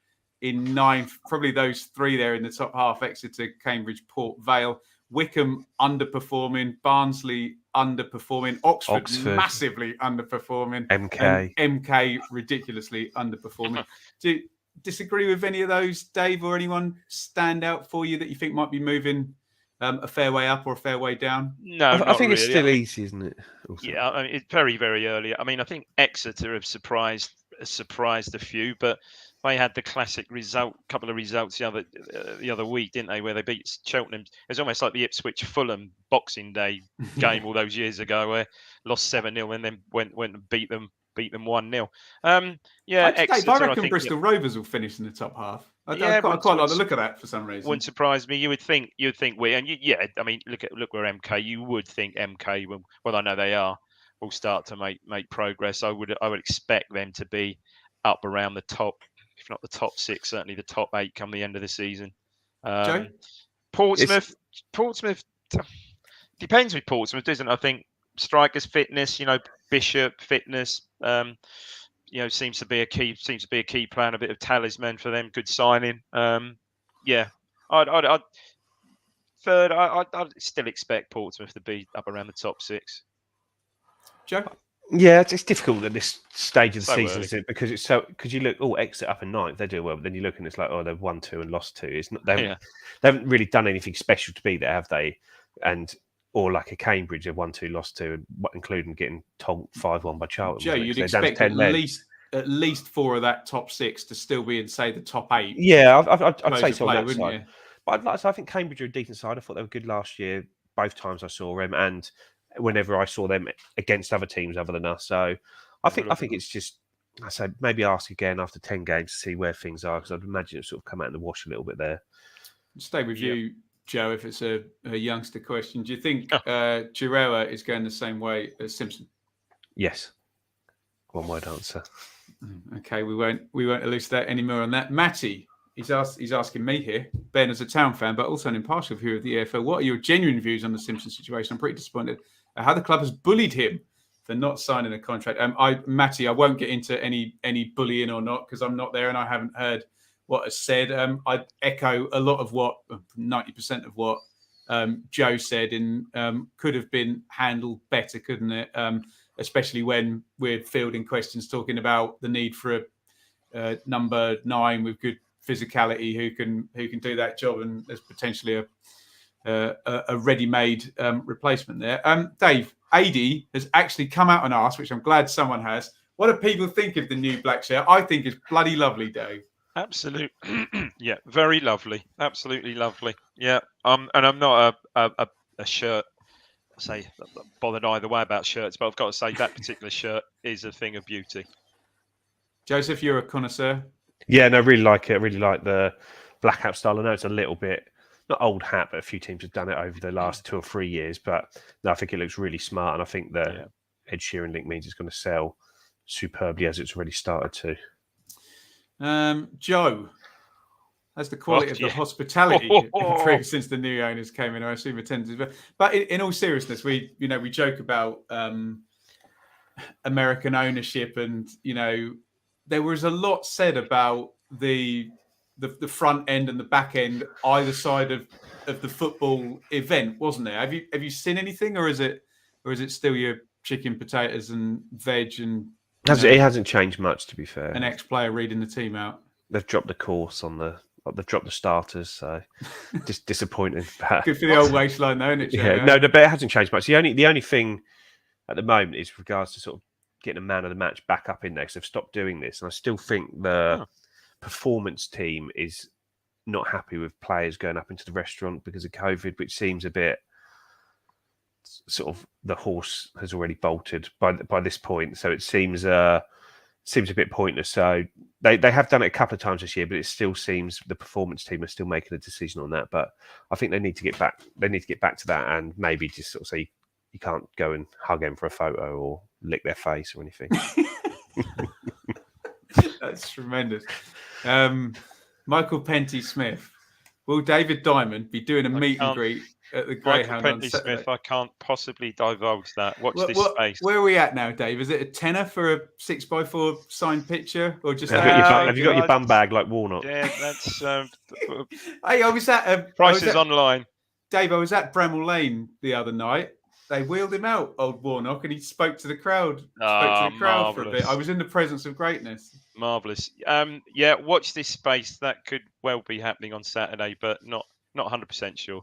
in ninth, probably those three there in the top half: Exeter, Cambridge, Port Vale. Wickham underperforming, Barnsley underperforming, Oxford massively underperforming, MK ridiculously underperforming. Do you disagree with any of those, Dave, or anyone stand out for you that you think might be moving a fair way up or a fair way down? No, I think it's still easy, isn't it? Also. Yeah, I mean, it's very, very early. I mean, I think Exeter have surprised a few, but they had the classic couple of results the other week, didn't they? Where they beat Cheltenham. It's almost like the Ipswich Fulham Boxing Day game all those years ago, where lost 7-0 and then went and beat them 1-0. Exeter, I reckon Bristol Rovers will finish in the top half. I quite like the look of that for some reason. Wouldn't surprise me. You'd think we, and I mean, look where MK. You would think MK will. Well, I know they will start to make progress. I would expect them to be up around the top, if not the top 6, certainly the top 8 come the end of the season. Joe? Portsmouth depends with Portsmouth, doesn't it? I think strikers' fitness, Bishop fitness, seems to be a key plan, a bit of talisman for them. Good signing. I'd still expect Portsmouth to be up around the top 6. Joe? Yeah, it's difficult at this stage of the season, early. isn't it? Because you look, Exeter up in 9th, they do well, but then you look and it's like, they've won 2 and lost 2. It's not they haven't really done anything special to be there, have they? Or like a Cambridge, they've won 2, lost 2, including getting told 5-1 by Charlton. Joe, you'd expect at least 4 of that top 6 to still be in, say, the top 8. Yeah, I'd say so on that wouldn't side. you? But I think Cambridge are a decent side. I thought they were good last year, both times I saw them, and whenever I saw them against other teams other than us. So I think it's just, I say, maybe ask again after 10 games to see where things are, because I'd imagine it's sort of come out in the wash a little bit there. Stay with you, Joe, if it's a youngster question. Do you think Giroud is going the same way as Simpson? Yes. One word answer. Okay, we won't elucidate any more on that. Matty, he's asking me here, Ben, as a Town fan, but also an impartial view of the EFL. What are your genuine views on the Simpson situation? I'm pretty disappointed at how the club has bullied him for not signing a contract. Matty, I won't get into any bullying or not because I'm not there and I haven't heard what is said. I echo a lot of 90% of what Joe said, and could have been handled better, couldn't it? Especially when we're fielding questions talking about the need for a number 9 with good physicality who can do that job, and there's potentially a ready-made replacement there. Dave, AD has actually come out and asked, which I'm glad someone has, what do people think of the new black shirt? I think it's bloody lovely, Dave. Absolutely. Yeah, very lovely. Absolutely lovely. Yeah. And I'm not a shirt, bothered either way about shirts, but I've got to say that particular shirt is a thing of beauty. Joseph, you're a connoisseur. Yeah, no, I really like it. I really like the blackout style. I know it's a little bit, not old hat, but a few teams have done it over the last 2 or 3 years. But no, I think it looks really smart. And I think the Ed Sheeran link means it's going to sell superbly as it's already started to. Joe, has the quality of the hospitality improved since the new owners came in? I assume attendance. But in all seriousness, we joke about American ownership, and there was a lot said about the front end and the back end either side of the football event, wasn't there? Have you seen anything, or is it still your chicken, potatoes, and veg? And it hasn't changed much, to be fair. An ex-player reading the team out. They've dropped the course on they've dropped the starters, so just disappointing. Good for the old waistline, though, isn't it, Joe? Yeah, no, but it hasn't changed much. The only thing at the moment is with regards to sort of getting a man of the match back up in there, because they've stopped doing this, and I still think the performance team is not happy with players going up into the restaurant because of COVID, which seems a bit sort of the horse has already bolted by this point, so it seems a bit pointless. So they have done it a couple of times this year, but it still seems the performance team are still making a decision on that. But I think they need to get back. They need to get back to that, and maybe just sort of say you can't go and hug them for a photo or lick their face or anything. That's tremendous. Michael Penty Smith. Will David Diamond be doing a meet and greet at the Greyhound on Saturday? Smith, I can't possibly divulge that. Watch this space. Where are we at now, Dave? Is it a tenner for a 6x4 signed picture, or just? Have you got your bum bag like Warnock? Yeah, that's. Hey, I was at prices online. Dave, I was at Bramall Lane the other night. They wheeled him out, old Warnock, and he spoke to the crowd. For a bit. I was in the presence of greatness. Marvellous. Yeah, watch this space. That could well be happening on Saturday, but not 100% sure.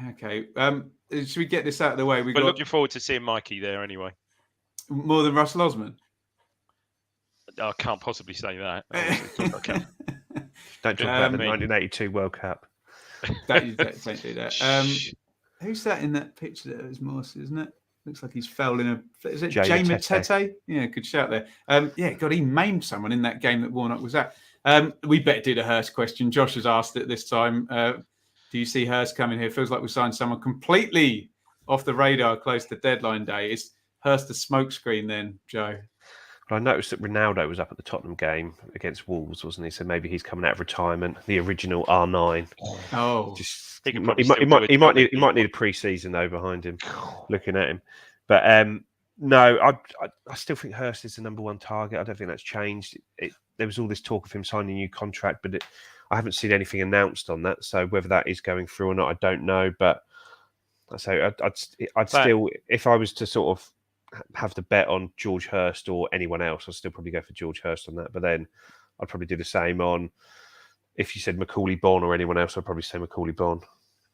Okay. Should we get this out of the way? We're looking forward to seeing Mikey there anyway. More than Russell Osman? I can't possibly say that. Don't talk about the 1982 World Cup. Don't do that. Who's that in that picture? That was Morse, isn't it? Looks like he's fouled in a. Is it Jay Matete? Yeah, good shout there. God, he maimed someone in that game that Warnock was at. We better do the Hurst question. Josh has asked it this time. Do you see Hurst coming here? Feels like we signed someone completely off the radar close to deadline day. Is Hurst a smokescreen then, Joe? I noticed that Ronaldo was up at the Tottenham game against Wolves, wasn't he? So maybe he's coming out of retirement. The original R9. Oh, he might need a pre-season though behind him, looking at him. But no, I still think Hurst is the number one target. I don't think that's changed. There was all this talk of him signing a new contract, but I haven't seen anything announced on that. So whether that is going through or not, I don't know. But I'd still, if I was to sort of have to bet on George Hurst or anyone else, I'd still probably go for George Hurst on that. But then I'd probably do the same on, if you said Macaulay Bonne or anyone else, I'd probably say Macaulay Bonne.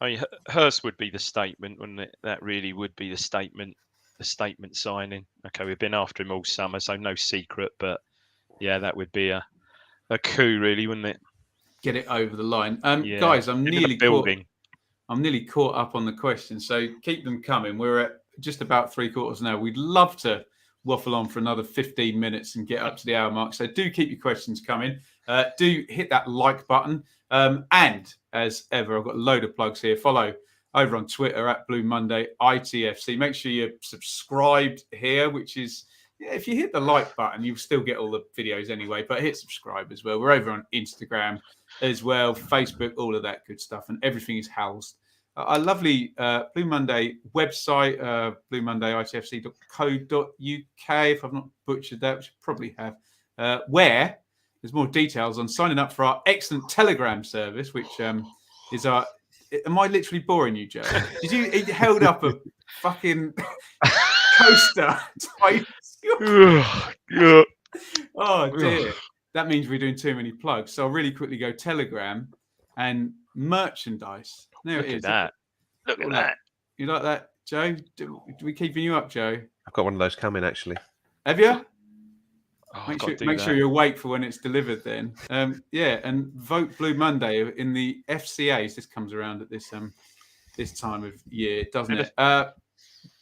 I mean, Hurst would be the statement, wouldn't it? That really would be the statement signing. Okay, we've been after him all summer, so no secret. But yeah, that would be a coup, really, wouldn't it? Get it over the line. Guys, I'm nearly caught up on the questions, so keep them coming. We're at just about 3/4 now. We'd love to waffle on for another 15 minutes and get up to the hour mark. So do keep your questions coming. Do hit that like button. And as ever, I've got a load of plugs here. Follow over on Twitter at Blue Monday ITFC. Make sure you're subscribed here, which is Yeah, if you hit the like button, you'll still get all the videos anyway. But hit subscribe as well. We're over on Instagram as well, Facebook, all of that good stuff, and everything is housed. Our lovely Blue Monday website, bluemonday.itfc.co.uk, if I've not butchered that, which I probably have, where there's more details on signing up for our excellent Telegram service, which is our... Am I literally boring you, Joe? Did you... He held up a fucking coaster twice. Oh, dear. That means we're doing too many plugs. So I'll really quickly go Telegram and merchandise. There it is. Look at that. You like that, Joe? Do we keeping you up, Joe? I've got one of those coming, actually. Have you? Oh, make sure you're awake for when it's delivered then. Yeah, and vote Blue Monday in the FCAs. This comes around at this time of year, doesn't it?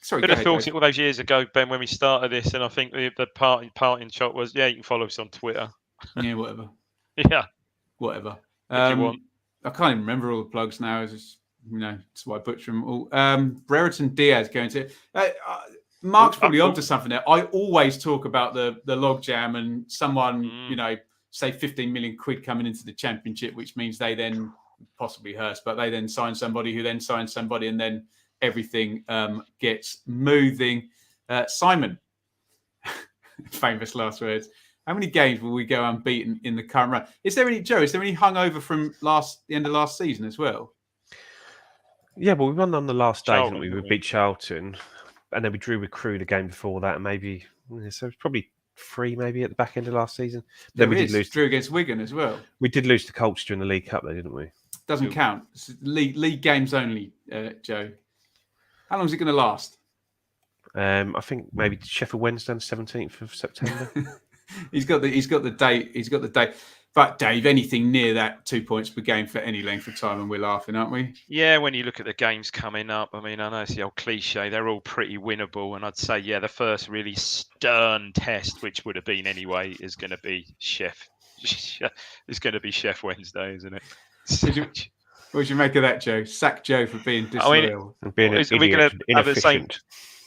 Sorry, Could have thought it all those years ago, Ben, when we started this, and I think the parting shot was, you can follow us on Twitter. Yeah, whatever. Yeah. Whatever. If you want. I can't even remember all the plugs now. It's just, that's why I butcher them all. Brereton Diaz going to... Mark's probably onto something there. I always talk about the logjam and someone, say 15 million quid coming into the championship, which means they then possibly Hurst, but they then sign somebody who then signs somebody, and then everything gets moving. Simon, famous last words. How many games will we go unbeaten in the current run? Is there any hungover from the end of last season as well? Yeah, well, we won on the last day, didn't we? We beat Charlton, and then we drew with Crewe the game before that, and maybe so it's probably 3 maybe at the back end of last season. Then we did lose. Drew against Wigan as well. We did lose to Colchester in the League Cup, though, didn't we? Doesn't count. It's league games only, Joe. How long is it going to last? I think maybe Sheffield Wednesday on 17th of September. He's got the date. But Dave, anything near that 2 points per game for any length of time, and we're laughing, aren't we? Yeah, when you look at the games coming up, I mean, I know it's the old cliche, they're all pretty winnable, and I'd say, the first really stern test, which would have been anyway, is going to be Chef Wednesday, isn't it? What would you make of that, Joe? Sack Joe for being disloyal. Are we going to have the same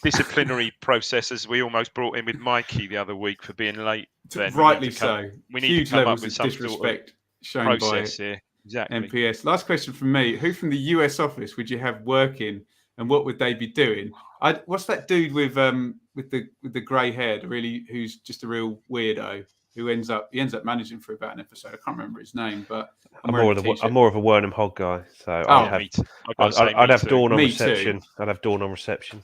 disciplinary process as we almost brought in with Mikey the other week for being late? Ben? Rightly so. We need to come up with some disrespect sort of process here. Exactly. MPS. Last question from me. Who from the US office would you have working, and what would they be doing? What's that dude with the grey hair, who's just a real weirdo, who ends up managing for about an episode? I can't remember his name, but I'm more of a Wernham Hog guy. So I'd have Dawn on reception. I'd have Dawn on reception.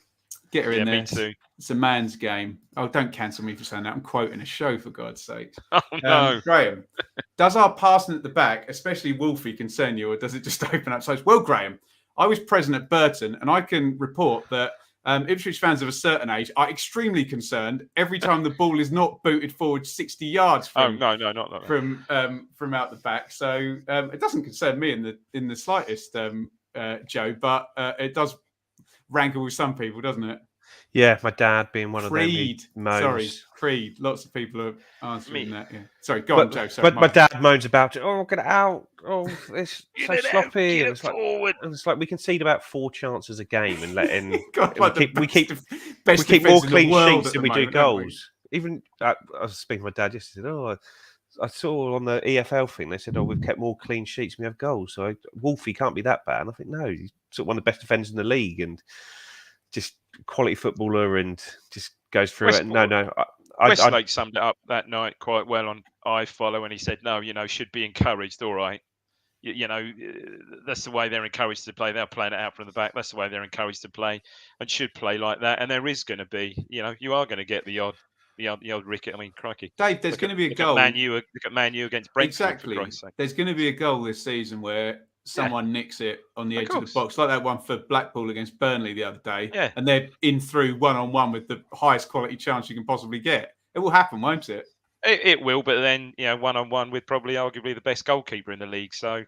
Get her in there. Me too. It's a man's game. Oh, don't cancel me for saying that. I'm quoting a show, for God's sake. Oh, no. Graham, does our passing at the back, especially Wolfie, concern you, or does it just open up so? Well, Graham, I was present at Burton, and I can report that Ipswich fans of a certain age are extremely concerned every time the ball is not booted forward 60 yards from, not like from out the back. So it doesn't concern me in the slightest, Joe, but it does rankle with some people, doesn't it? Yeah, my dad being one Creed. of them. Sorry, Creed. Lots of people are answering that. Yeah. Sorry, go on, Joe. Sorry, but my dad moans about it. Oh, get it out. Oh, it's so sloppy. Get it forward. It's like we concede about 4 chances a game and let in. we keep clean more clean sheets than we do goals. Even I was speaking to my dad yesterday. I saw on the EFL thing, they said, we've kept more clean sheets than we have goals. So Wolfie can't be that bad. And I think, no, he's sort of one of the best defenders in the league and just quality footballer and just goes through it. No. Westlake summed it up that night quite well on iFollow, and he said, no, should be encouraged. All right. That's the way they're encouraged to play. They're playing it out from the back. That's the way they're encouraged to play and should play like that. And there is going to be, you are going to get the odd ricket. I mean, crikey. Dave, there's going to be a goal. Look at Man U against Brentford. Exactly. There's going to be a goal this season where someone nicks it on the edge of the box, like that one for Blackpool against Burnley the other day. Yeah. And they're in through one-on-one with the highest quality chance you can possibly get. It will happen, won't it? It will, but then, one-on-one with probably arguably the best goalkeeper in the league. So,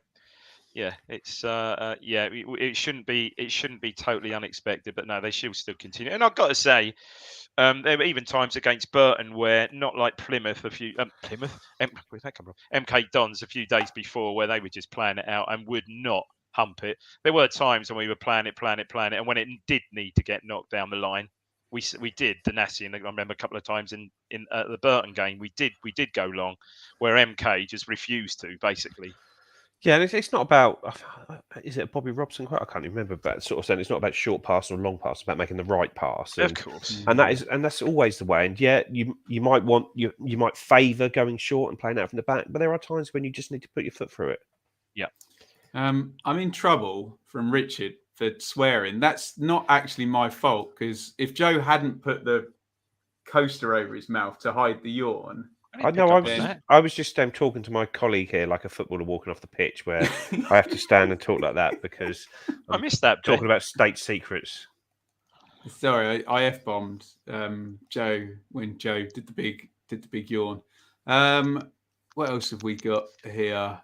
it's it shouldn't be totally unexpected, but no, they should still continue. And I've got to say, there were even times against Burton where, not like Plymouth, where's that come from? MK Dons a few days before, where they were just playing it out and would not hump it. There were times when we were playing it, and when it did need to get knocked down the line, we did Danasi, and I remember a couple of times in the Burton game we did go long, where MK just refused to basically. Yeah, and it's not about, is it a Bobby Robson quote? I can't remember, but sort of saying it's not about short pass or long pass, it's about making the right pass. Of course. And that's always the way. And yeah, you might want, you might favour going short and playing out from the back, but there are times when you just need to put your foot through it. Yeah. I'm in trouble from Richard for swearing. That's not actually my fault, because if Joe hadn't put the coaster over his mouth to hide the yawn, I was just talking to my colleague here like a footballer walking off the pitch, where I have to stand and talk like that because I missed that bit. Talking about state secrets. Sorry, I F-bombed Joe when Joe did the big yawn. What else have we got here?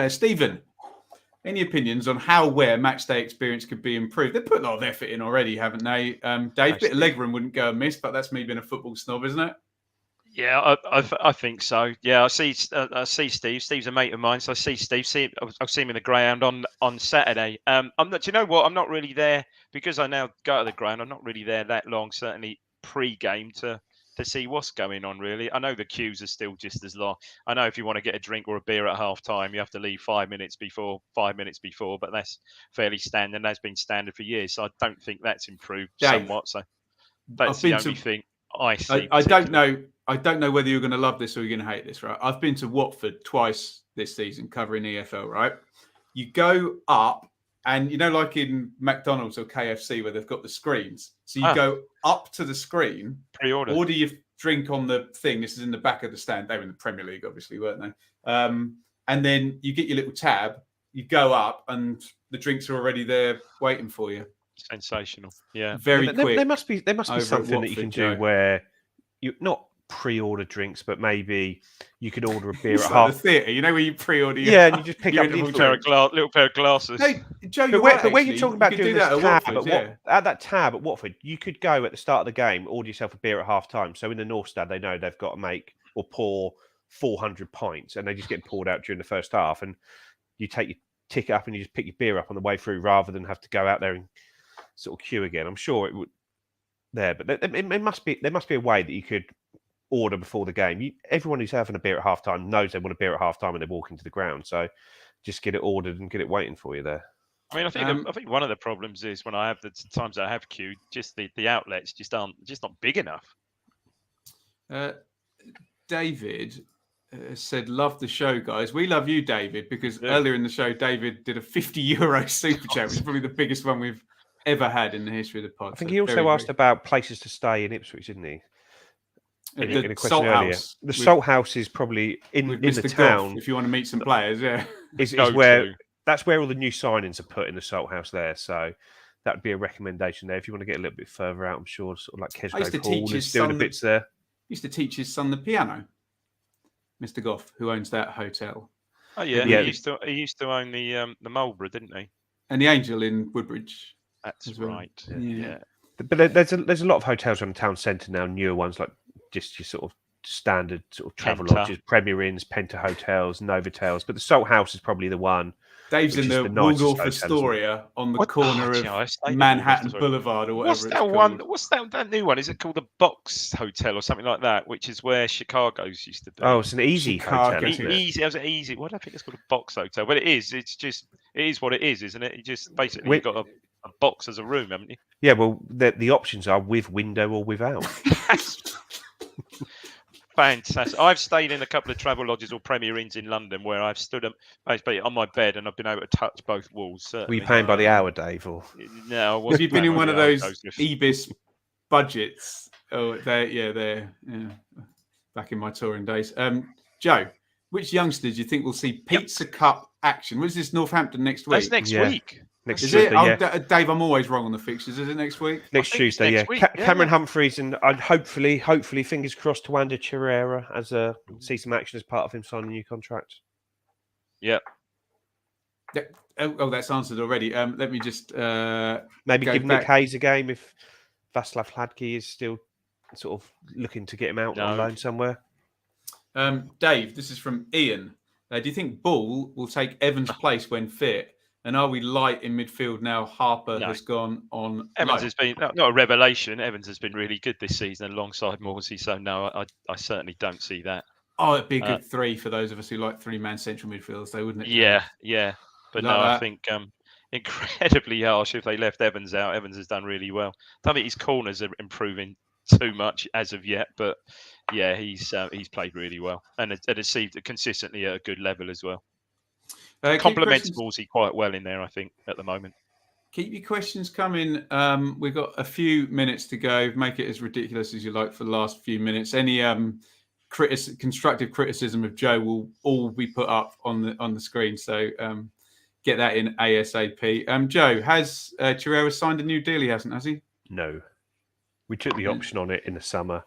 Stephen, any opinions on how where match day experience could be improved? They've put a lot of effort in already, haven't they? Dave, bit of leg room wouldn't go amiss, but that's me being a football snob, isn't it? Yeah, I think so. Yeah, I see Steve. Steve's a mate of mine, so I see Steve. I'll see him in the ground on Saturday. I'm not. Do you know what? I'm not really there because I now go to the ground. I'm not really there that long. Certainly pre-game to see what's going on. Really, I know the queues are still just as long. I know if you want to get a drink or a beer at half time, you have to leave 5 minutes before. But that's fairly standard. That's been standard for years. So I don't think that's improved somewhat. So that's the only thing I see. I don't know whether you're going to love this or you're going to hate this, right? I've been to Watford twice this season covering EFL, right? You go up and, like in McDonald's or KFC where they've got the screens. So you go up to the screen, order your drink on the thing. This is in the back of the stand. They were in the Premier League, obviously, weren't they? And then you get your little tab. You go up and the drinks are already there waiting for you. Sensational. Yeah. Very quick. There must be something that you can do where you not pre-order drinks, but maybe you could order a beer at half the theatre. Where you pre-order. Yeah, and you just pick up a little pair of glasses. Hey, Joe, but where you're talking about doing this tab at that tab at Watford, you could go at the start of the game, order yourself a beer at half time. So in the North Stand, they know they've got to make or pour 400 pints, and they just get poured out during the first half, and you take your ticket up and you just pick your beer up on the way through, rather than have to go out there and sort of queue again. I'm sure it would there, but there must be a way that you could order before the game. Everyone who's having a beer at halftime knows they want a beer at halftime when they walk into the ground. So just get it ordered and get it waiting for you there. I mean, I think one of the problems is when I have the times I have queued, just the outlets just not big enough. David said, "Love the show, guys." We love you, David, because earlier in the show, David did a €50 super chat, which is probably the biggest one we've ever had in the history of the pod. I think he also asked about places to stay in Ipswich, didn't he? The Salt House. The Salt House is probably in the town. Goff, if you want to meet some players, is where that's where all the new signings are put, in the Salt House there. So that would be a recommendation there if you want to get a little bit further out. I'm sure, sort of like Kesgrove Hall is doing the bits there. Used to teach his son the piano, Mr. Goff, who owns that hotel. Oh yeah, he used to own the Marlborough, didn't he? And the Angel in Woodbridge. That's right. Yeah. But there's a lot of hotels around the town centre now, newer ones like just your sort of standard sort of travel lodges, Premier Inns, Penta Hotels, Novotels. But the Salt House is probably the one. Dave's in the Waldorf Astoria on the corner of Manhattan Boulevard or whatever. What's that new one? Is it called the Box Hotel or something like that? Which is where Chicago's used to be. Oh, it's an Easy hotel. Easy. It was an Easy. Why do I think it's called a Box Hotel? But it is. It is what it is, isn't it? You just basically you've got a box as a room, haven't you? Yeah. Well, the options are with window or without. Fantastic. I've stayed in a couple of travel lodges or Premier Inns in London where I've stood on my bed and I've been able to touch both walls. Certainly. Were you paying by the hour, Dave? Or no? Have you been in one of those Ibis budgets? Oh, they're back in my touring days. Joe, which youngsters do you think will see Pizza Cup action? Was this Northampton next week? That's next week. Next Tuesday, yeah. Dave, I'm always wrong on the fixtures. Is it next week? Next Tuesday, yeah. Cameron Humphreys and hopefully, fingers crossed, Tawanda Chirera as see some action as part of him signing a new contract. Yeah. Oh, that's answered already. Let me just maybe give Nick Hayes a game if Václav Hladký is still sort of looking to get him out on loan somewhere. Dave, this is from Ian. Do you think Ball will take Evans' place when fit? And are we light in midfield now? Harper has gone on. Evans has been not a revelation. Evans has been really good this season alongside Morsey. So no, I certainly don't see that. Oh, it'd be a good 3 for those of us who like 3-man central midfielders, though, wouldn't it? Yeah. But no, I think incredibly harsh if they left Evans out. Evans has done really well. I don't think his corners are improving too much as of yet, but yeah, he's played really well and achieved it consistently at a good level as well. Complements Morsey quite well in there, I think, at the moment. Keep your questions coming. We've got a few minutes to go. Make it as ridiculous as you like for the last few minutes. Any constructive criticism of Joe will all be put up on the screen. So get that in ASAP. Joe, has Chirera signed a new deal? He hasn't, has he? No. We took the option on it in the summer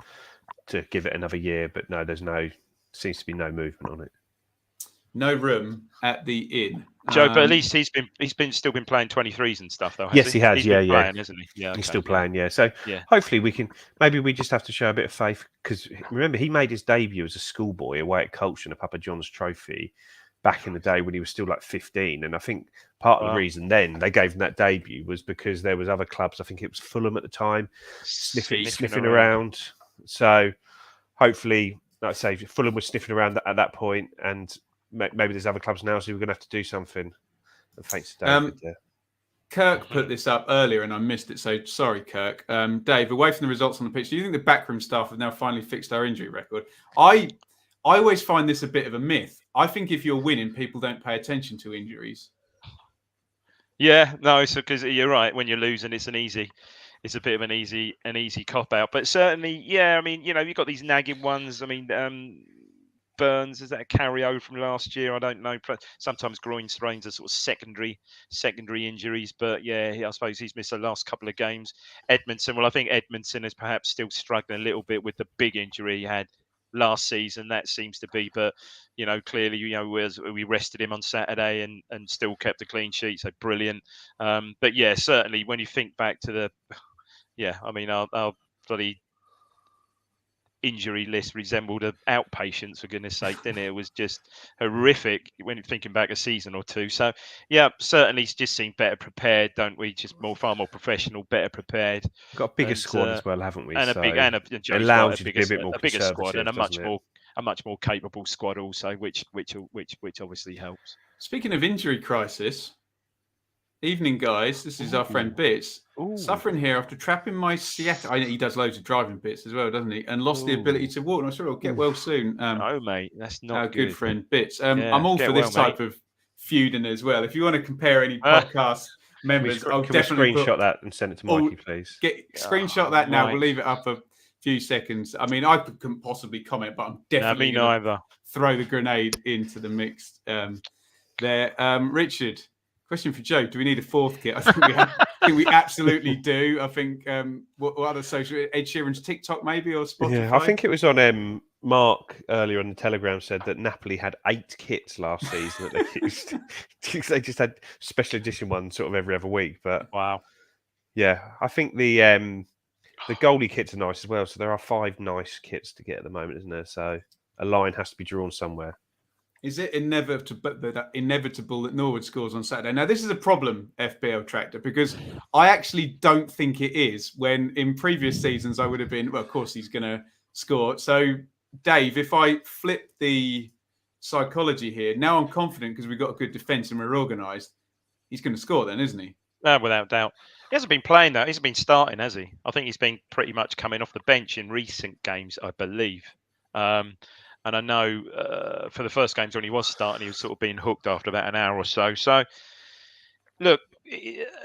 to give it another year, but no, seems to be no movement on it. No room at the inn. Joe, but at least he's still been playing 23s and stuff, though. Yes, he has. He's been playing, hasn't he? Yeah, he's still playing. Yeah, so hopefully maybe we just have to show a bit of faith because remember he made his debut as a schoolboy away at Colchester in a Papa John's Trophy back in the day when he was still like 15, and I think part of the reason then they gave him that debut was because there was other clubs. I think it was Fulham at the time sniffing around. So hopefully, like I say, Fulham was sniffing around at that point, and maybe there's other clubs now, so we're going to have to do something. And thanks to David. Kirk put this up earlier and I missed it, so sorry, Kirk. Dave, away from the results on the pitch, do you think the backroom staff have now finally fixed our injury record? I always find this a bit of a myth. I think if you're winning, people don't pay attention to injuries. Yeah, no, it's because you're right. When you're losing, it's a bit of an easy cop out. But certainly, yeah, I mean, you've got these nagging ones. I mean, Burns, is that a carryover from last year? I don't know. Sometimes groin strains are sort of secondary injuries, but yeah, I suppose he's missed the last couple of games. Edmondson, well, I think Edmondson is perhaps still struggling a little bit with the big injury he had last season. That seems to be, but clearly, we rested him on Saturday and still kept a clean sheet, so brilliant. But yeah, certainly when you think back to our bloody injury list resembled an outpatient's, for goodness sake, didn't it? It was just horrific when you're thinking back a season or two. So yeah, certainly just seemed better prepared, don't we? Just far more professional, better prepared. We've got a bigger squad as well, haven't we? And allows you to be a bit more bigger squad and a much more capable squad also, which obviously helps. Speaking of injury crisis, evening guys, this is our friend Bits. Suffering here after trapping my sciatica. He does loads of driving bits as well, doesn't he? And lost the ability to walk. And I'm sure he'll get well soon. No, mate, that's not our good friend Bits. Yeah, I'm all for this type of feuding as well. If you want to compare any podcast members, I'll definitely screenshot that and send it to Mikey, please. Screenshot that now. Mike. We'll leave it up a few seconds. I mean, I couldn't possibly comment, but I'm definitely going to throw the grenade into the mix there. Richard. Question for Joe: do we need a fourth kit? I think we absolutely do. I think what other social Ed Sheeran's TikTok maybe or Spotify? Yeah, I think it was on Mark earlier on the Telegram said that Napoli had 8 kits last season that they used. They just had special edition ones sort of every other week. But wow, yeah, I think the goalie kits are nice as well. So there are 5 nice kits to get at the moment, isn't there? So a line has to be drawn somewhere. Is it inevitable that Norwood scores on Saturday? Now, this is a problem, FBL Tractor, because I actually don't think it is. When in previous seasons, I would have been, well, of course, he's going to score. So, Dave, if I flip the psychology here, now I'm confident because we've got a good defence and we're organised. He's going to score then, isn't he? Without doubt. He hasn't been playing, though. He hasn't been starting, has he? I think he's been pretty much coming off the bench in recent games, I believe. And I know for the first games when he was starting, he was sort of being hooked after about an hour or so. So, look,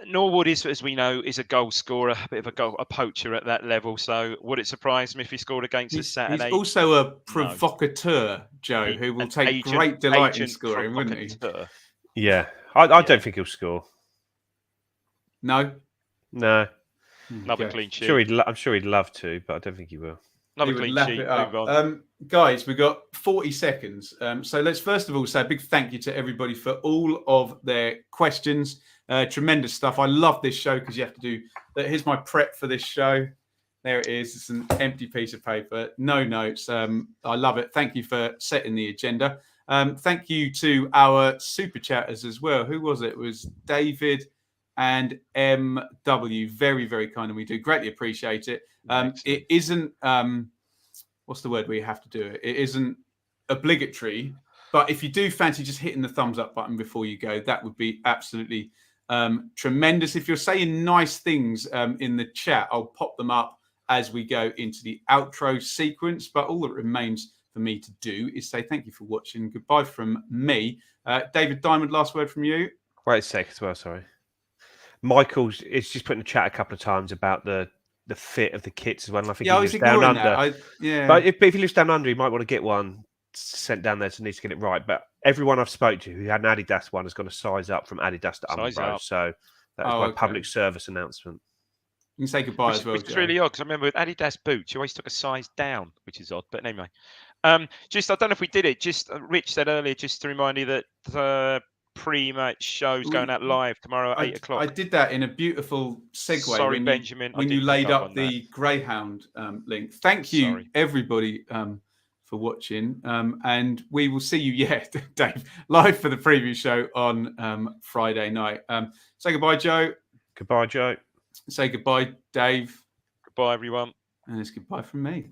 Norwood is, as we know, is a goal scorer, a bit of a poacher at that level. So, would it surprise me if he scored against us Saturday? He's also a provocateur, Joe, who will take great delight in scoring, wouldn't he? Yeah, I don't think he'll score. No. Another clean sheet. I'm sure he'd love to, but I don't think he will. Another clean sheet. Guys, we've got 40 seconds. So let's first of all say a big thank you to everybody for all of their questions. Tremendous stuff. I love this show because you have to do that. Here's my prep for this show. There it is. It's an empty piece of paper. No notes. I love it. Thank you for setting the agenda. Thank you to our super chatters as well. Who was it? It was David and MW. Very, very kind, and we do greatly appreciate it. It isn't what's the word where you have to do it? It isn't obligatory, but if you do fancy just hitting the thumbs up button before you go, that would be absolutely tremendous. If you're saying nice things in the chat, I'll pop them up as we go into the outro sequence. But all that remains for me to do is say thank you for watching. Goodbye from me. David Diamond, last word from you. Wait a sec as well, sorry. Michael's it's just put in the chat a couple of times about the fit of the kits as well. And I think he lives down under. But if he lives down under, he might want to get one sent down there, so needs to get it right. But everyone I've spoke to who had an Adidas one has got to size up from Adidas to Umbro. So that is my public service announcement. You can say goodbye as well. Which is really odd because I remember with Adidas boots, you always took a size down, which is odd. But anyway, just I don't know if we did it. Just Rich said earlier, just to remind you that the pre-match show's going out live tomorrow at 8 o'clock. I did that in a beautiful segue. Sorry, Benjamin. When you laid up the Greyhound link. Thank you, everybody, for watching. And we will see you, Dave, live for the preview show on Friday night. Say goodbye, Joe. Goodbye, Joe. Say goodbye, Dave. Goodbye, everyone. And it's goodbye from me.